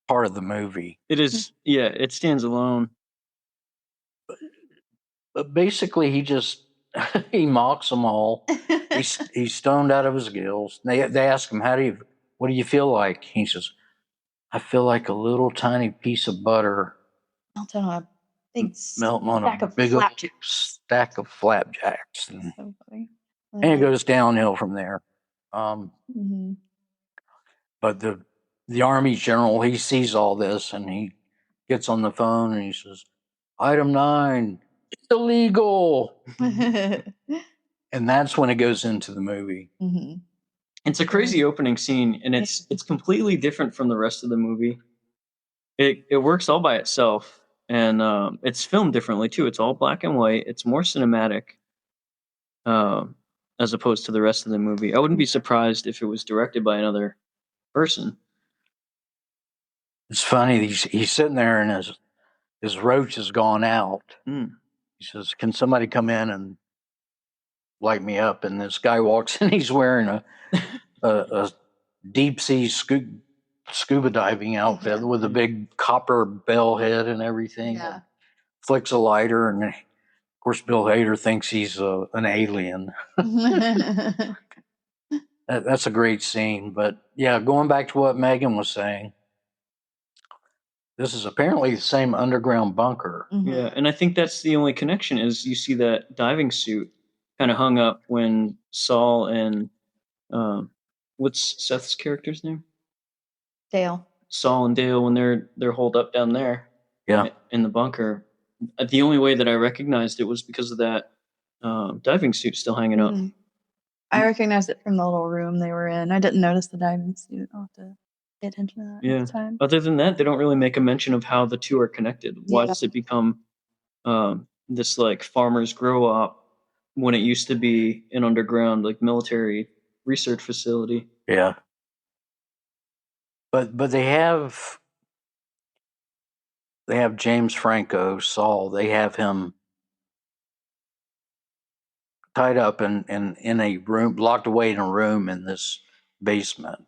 Speaker 1: part of the movie.
Speaker 2: It is, yeah, it stands alone.
Speaker 1: But basically, he mocks them all. He's stoned out of his gills. They ask him, what do you feel like? He says, I feel like a little tiny piece of butter
Speaker 3: melting on a big
Speaker 1: stack of flapjacks. And,
Speaker 3: so funny.
Speaker 1: And it goes downhill from there.
Speaker 3: Mm-hmm.
Speaker 1: But the Army general, he sees all this and he gets on the phone and he says, Item 9, it's illegal. And that's when it goes into the movie.
Speaker 3: Mm-hmm.
Speaker 2: It's a crazy opening scene, and it's completely different from the rest of the movie. It works all by itself, And it's filmed differently too. It's all black and white. It's more cinematic, as opposed to the rest of the movie. I wouldn't be surprised if it was directed by another person.
Speaker 1: It's funny. He's sitting there and his roach has gone out.
Speaker 2: Mm.
Speaker 1: He says, "Can somebody come in and light me up?" And this guy walks in. He's wearing a deep sea scuba diving outfit with a big copper bell head and everything.
Speaker 3: Yeah.
Speaker 1: And flicks a lighter, and of course Bill Hader thinks he's an alien. That's a great scene. But yeah, going back to what Megan was saying, this is apparently the same underground bunker.
Speaker 2: Yeah, and I think that's the only connection is you see that diving suit kind of hung up when Saul and what's Seth's character's name?
Speaker 3: Dale.
Speaker 2: Saul and Dale when they're holed up down there.
Speaker 1: Yeah.
Speaker 2: In the bunker. The only way that I recognized it was because of that diving suit still hanging up.
Speaker 3: I recognized it from the little room they were in. I didn't notice the diving suit. I'll have to pay attention to that next time.
Speaker 2: Other than that, they don't really make a mention of how the two are connected. Why does it become this like farmers grow up when it used to be an underground like military research facility?
Speaker 1: Yeah. But they have James Franco, Saul. They have him tied up in a room, locked away in a room in this basement.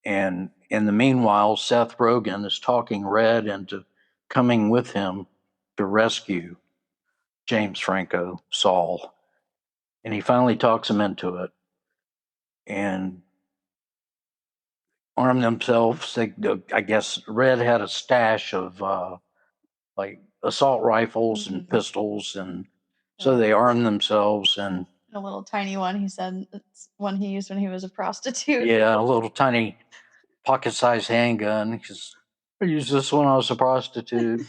Speaker 1: And in the meanwhile, Seth Rogen is talking Red into coming with him to rescue James Franco, Saul. And he finally talks him into it. And arm themselves. I guess Red had a stash of like assault rifles and pistols, and so they armed themselves. And
Speaker 3: a little tiny one, he said, it's one he used when he was a prostitute.
Speaker 1: Yeah, a little tiny pocket-sized handgun. Because I used this when I was a prostitute.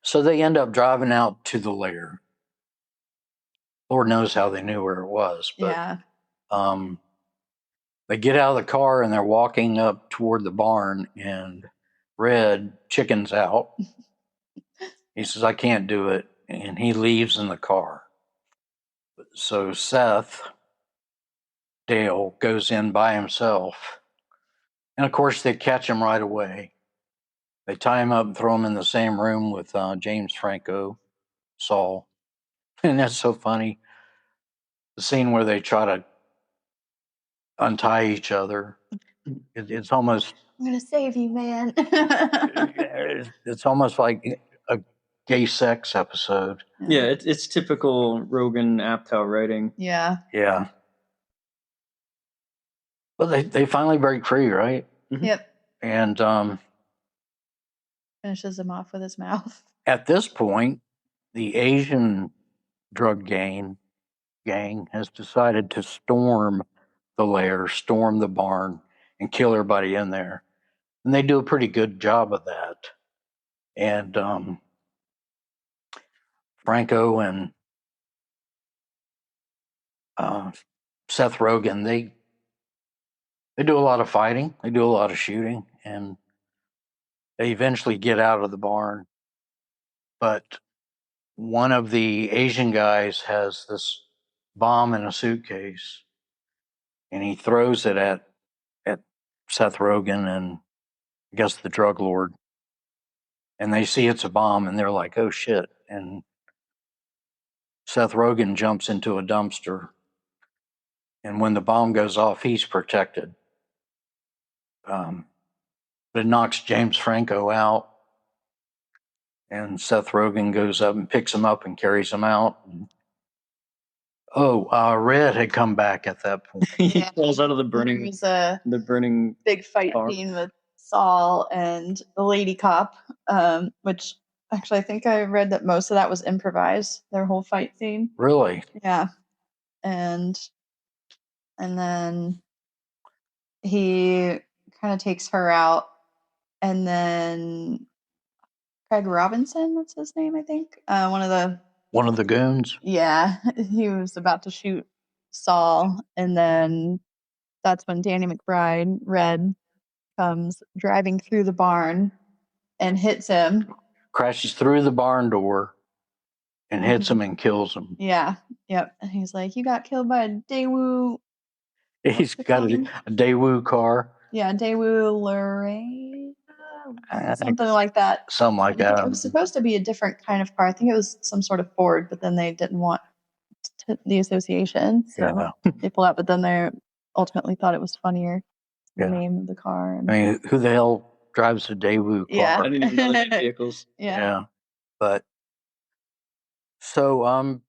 Speaker 1: So they end up driving out to the lair. Lord knows how they knew where it was, but they get out of the car and they're walking up toward the barn, and Red chickens out. He says, "I can't do it," and he leaves in the car. So Seth, Dale, goes in by himself, and of course they catch him right away. They tie him up and throw him in the same room with James Franco, Saul. And that's so funny. The scene where they try to untie each other. It's almost...
Speaker 3: I'm going to save you, man.
Speaker 1: It's almost like a gay sex episode.
Speaker 2: Yeah, it's typical Rogan Apatow writing.
Speaker 3: Yeah.
Speaker 1: Yeah. But they finally break free, right?
Speaker 3: Yep.
Speaker 1: And
Speaker 3: finishes him off with his mouth.
Speaker 1: At this point, the Asian drug gang has decided to storm the lair, storm the barn, and kill everybody in there. And they do a pretty good job of that. And Franco and Seth Rogen, they do a lot of fighting, they do a lot of shooting, and they eventually get out of the barn. But one of the Asian guys has this bomb in a suitcase, and he throws it at Seth Rogen and I guess the drug lord. And they see it's a bomb, and they're like, "Oh shit!" And Seth Rogen jumps into a dumpster, and when the bomb goes off, he's protected. But it knocks James Franco out, and Seth Rogen goes up and picks him up and carries him out. Red had come back at that point.
Speaker 2: He falls out of the burning.
Speaker 3: There was a big fight
Speaker 2: car.
Speaker 3: scene with Saul and the lady cop, which actually I think I read that most of that was improvised. Their whole fight scene.
Speaker 1: Really?
Speaker 3: Yeah, and then he kind of takes her out, and then Craig Robinson, that's his name, I think. One of the goons. Yeah, he was about to shoot Saul, and then that's when Danny McBride, Red, comes driving through the barn and hits him.
Speaker 1: Crashes through the barn door and hits him and kills him.
Speaker 3: Yeah. Yep. And he's like, "You got killed by a Daewoo."
Speaker 1: He's got a Daewoo car.
Speaker 3: Yeah, Daewoo Lorraine. Something like that.
Speaker 1: Something like that.
Speaker 3: It was supposed to be a different kind of car. I think it was some sort of Ford, but then they didn't want the association. So they pulled out, but then they ultimately thought it was funnier. The name of the car.
Speaker 1: I mean, who the hell drives a Daewoo car?
Speaker 3: Yeah.
Speaker 2: I didn't even know they had vehicles.
Speaker 1: Yeah. But so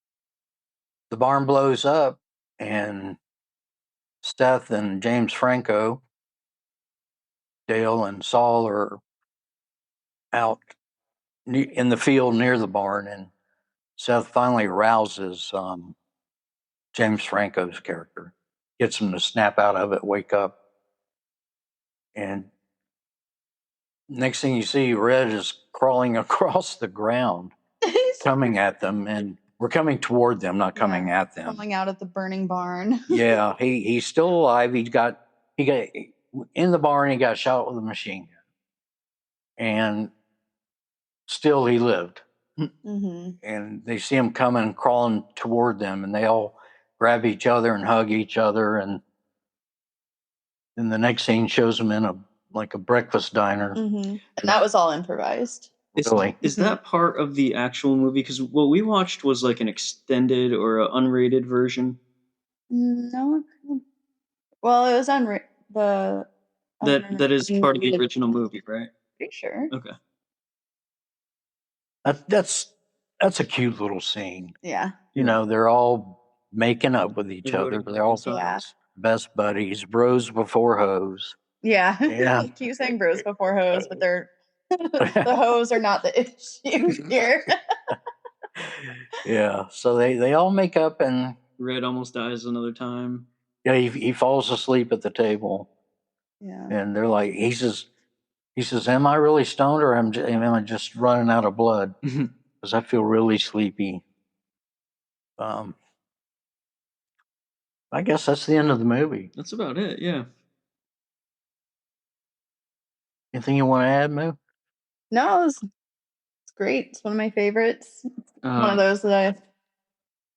Speaker 1: the barn blows up and Steph and James Franco, Dale and Saul are out in the field near the barn, and Seth finally rouses James Franco's character, gets him to snap out of it, wake up, and next thing you see, Red is crawling across the ground, coming at them, and we're coming toward them, not coming at them.
Speaker 3: Coming out of the burning barn.
Speaker 1: Yeah, he's still alive. He got in the barn. He got shot with a machine gun, and still he lived.
Speaker 3: Mm-hmm.
Speaker 1: And they see him coming, crawling toward them, and they all grab each other and hug each other. And then the next scene shows them in a breakfast diner.
Speaker 3: Mm-hmm. And that was all improvised.
Speaker 1: Really?
Speaker 2: Is that part of the actual movie? Because what we watched was like an extended or an unrated version.
Speaker 3: No. Well, it was
Speaker 2: that is part of the original movie, right?
Speaker 3: Pretty sure.
Speaker 2: Okay.
Speaker 1: That's a cute little scene.
Speaker 3: Yeah.
Speaker 1: You know, they're all making up with each other. They're all best buddies, bros before hoes.
Speaker 3: Yeah.
Speaker 1: Yeah.
Speaker 3: You keep saying bros before hoes, but they're the hoes are not the issue here.
Speaker 1: Yeah. So they all make up, and
Speaker 2: Red almost dies another time.
Speaker 1: Yeah, he falls asleep at the table.
Speaker 3: Yeah.
Speaker 1: And they're like, he says, "Am I really stoned, or am I just running out of blood? Because I feel really sleepy." I guess that's the end of the movie.
Speaker 2: That's about it. Yeah.
Speaker 1: Anything you want to add, Moo?
Speaker 3: No, it's great. It's one of my favorites. One of those that I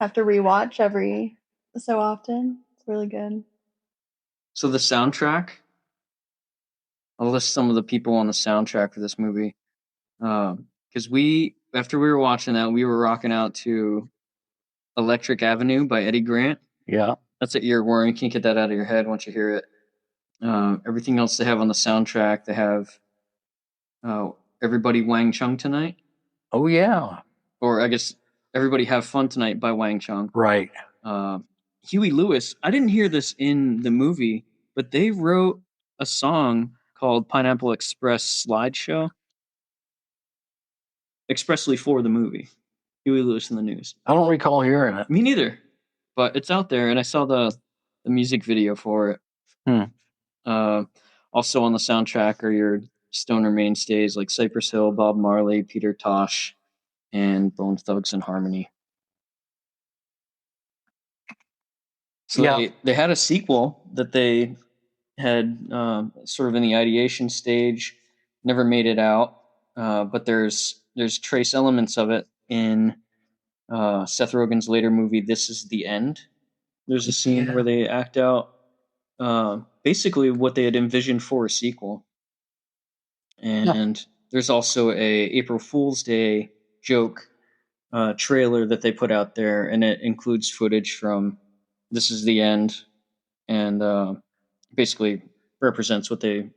Speaker 3: have to rewatch every so often. It's really good.
Speaker 2: So the soundtrack, I'll list some of the people on the soundtrack for this movie. Because after we were watching that, we were rocking out to Electric Avenue by Eddie Grant.
Speaker 1: Yeah.
Speaker 2: That's an earworm. You can't get that out of your head once you hear it. Everything else they have on the soundtrack, they have Everybody Wang Chung Tonight.
Speaker 1: Oh, yeah.
Speaker 2: Or I guess Everybody Have Fun Tonight by Wang Chung.
Speaker 1: Right.
Speaker 2: Huey Lewis, I didn't hear this in the movie, but they wrote a song called Pineapple Express Slideshow expressly for the movie. Huey Lewis and the News.
Speaker 1: I don't recall hearing it.
Speaker 2: Me neither, but it's out there, and I saw the music video for it. Also on the soundtrack are your stoner mainstays like Cypress Hill, Bob Marley, Peter Tosh, and Bone Thugs and Harmony. So they had a sequel that they had sort of in the ideation stage, never made it out, but there's trace elements of it in Seth Rogen's later movie, This Is the End. There's a scene where they act out basically what they had envisioned for a sequel. And there's also a April Fool's Day joke trailer that they put out there, and it includes footage from This Is the End, and basically represents what they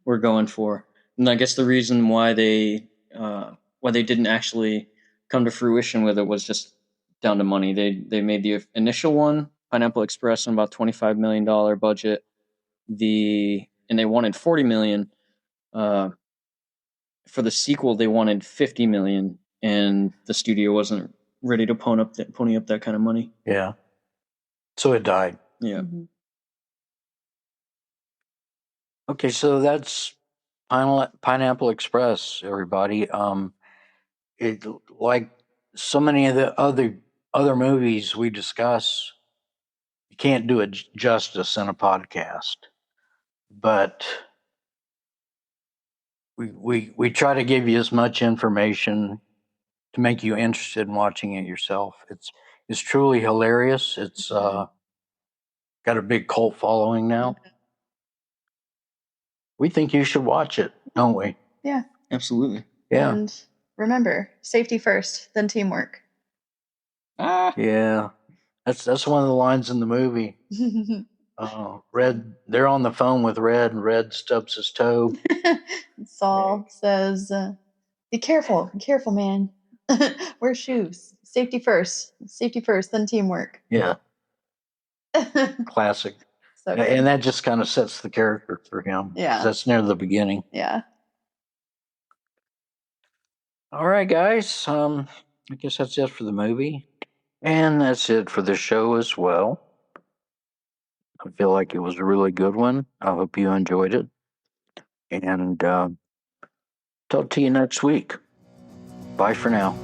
Speaker 2: were going for. And I guess the reason why they didn't actually come to fruition with it was just down to money. They made the initial one, Pineapple Express, on about $25 million budget. And they wanted $40 million. For the sequel, they wanted $50 million, and the studio wasn't ready to pony up that kind of money.
Speaker 1: Yeah. So it died.
Speaker 2: Yeah.
Speaker 1: Okay, so that's Pineapple Express, everybody. It, like so many of the other movies we discuss, you can't do it justice in a podcast. But we try to give you as much information to make you interested in watching it yourself. It's truly hilarious. It's got a big cult following now. We think you should watch it, don't we?
Speaker 3: Yeah.
Speaker 2: Absolutely.
Speaker 1: Yeah.
Speaker 3: And remember, safety first, then teamwork.
Speaker 1: Yeah. That's one of the lines in the movie. Red, they're on the phone with Red, and Red stubs his toe.
Speaker 3: Saul says, be careful, man. Wear shoes. Safety first, then teamwork.
Speaker 1: Yeah. Classic.
Speaker 3: So
Speaker 1: and that just kind of sets the character for him.
Speaker 3: Yeah.
Speaker 1: That's near the beginning.
Speaker 3: Yeah.
Speaker 1: All right, guys. I guess that's it for the movie. And that's it for the show as well. I feel like it was a really good one. I hope you enjoyed it. And talk to you next week. Bye for now.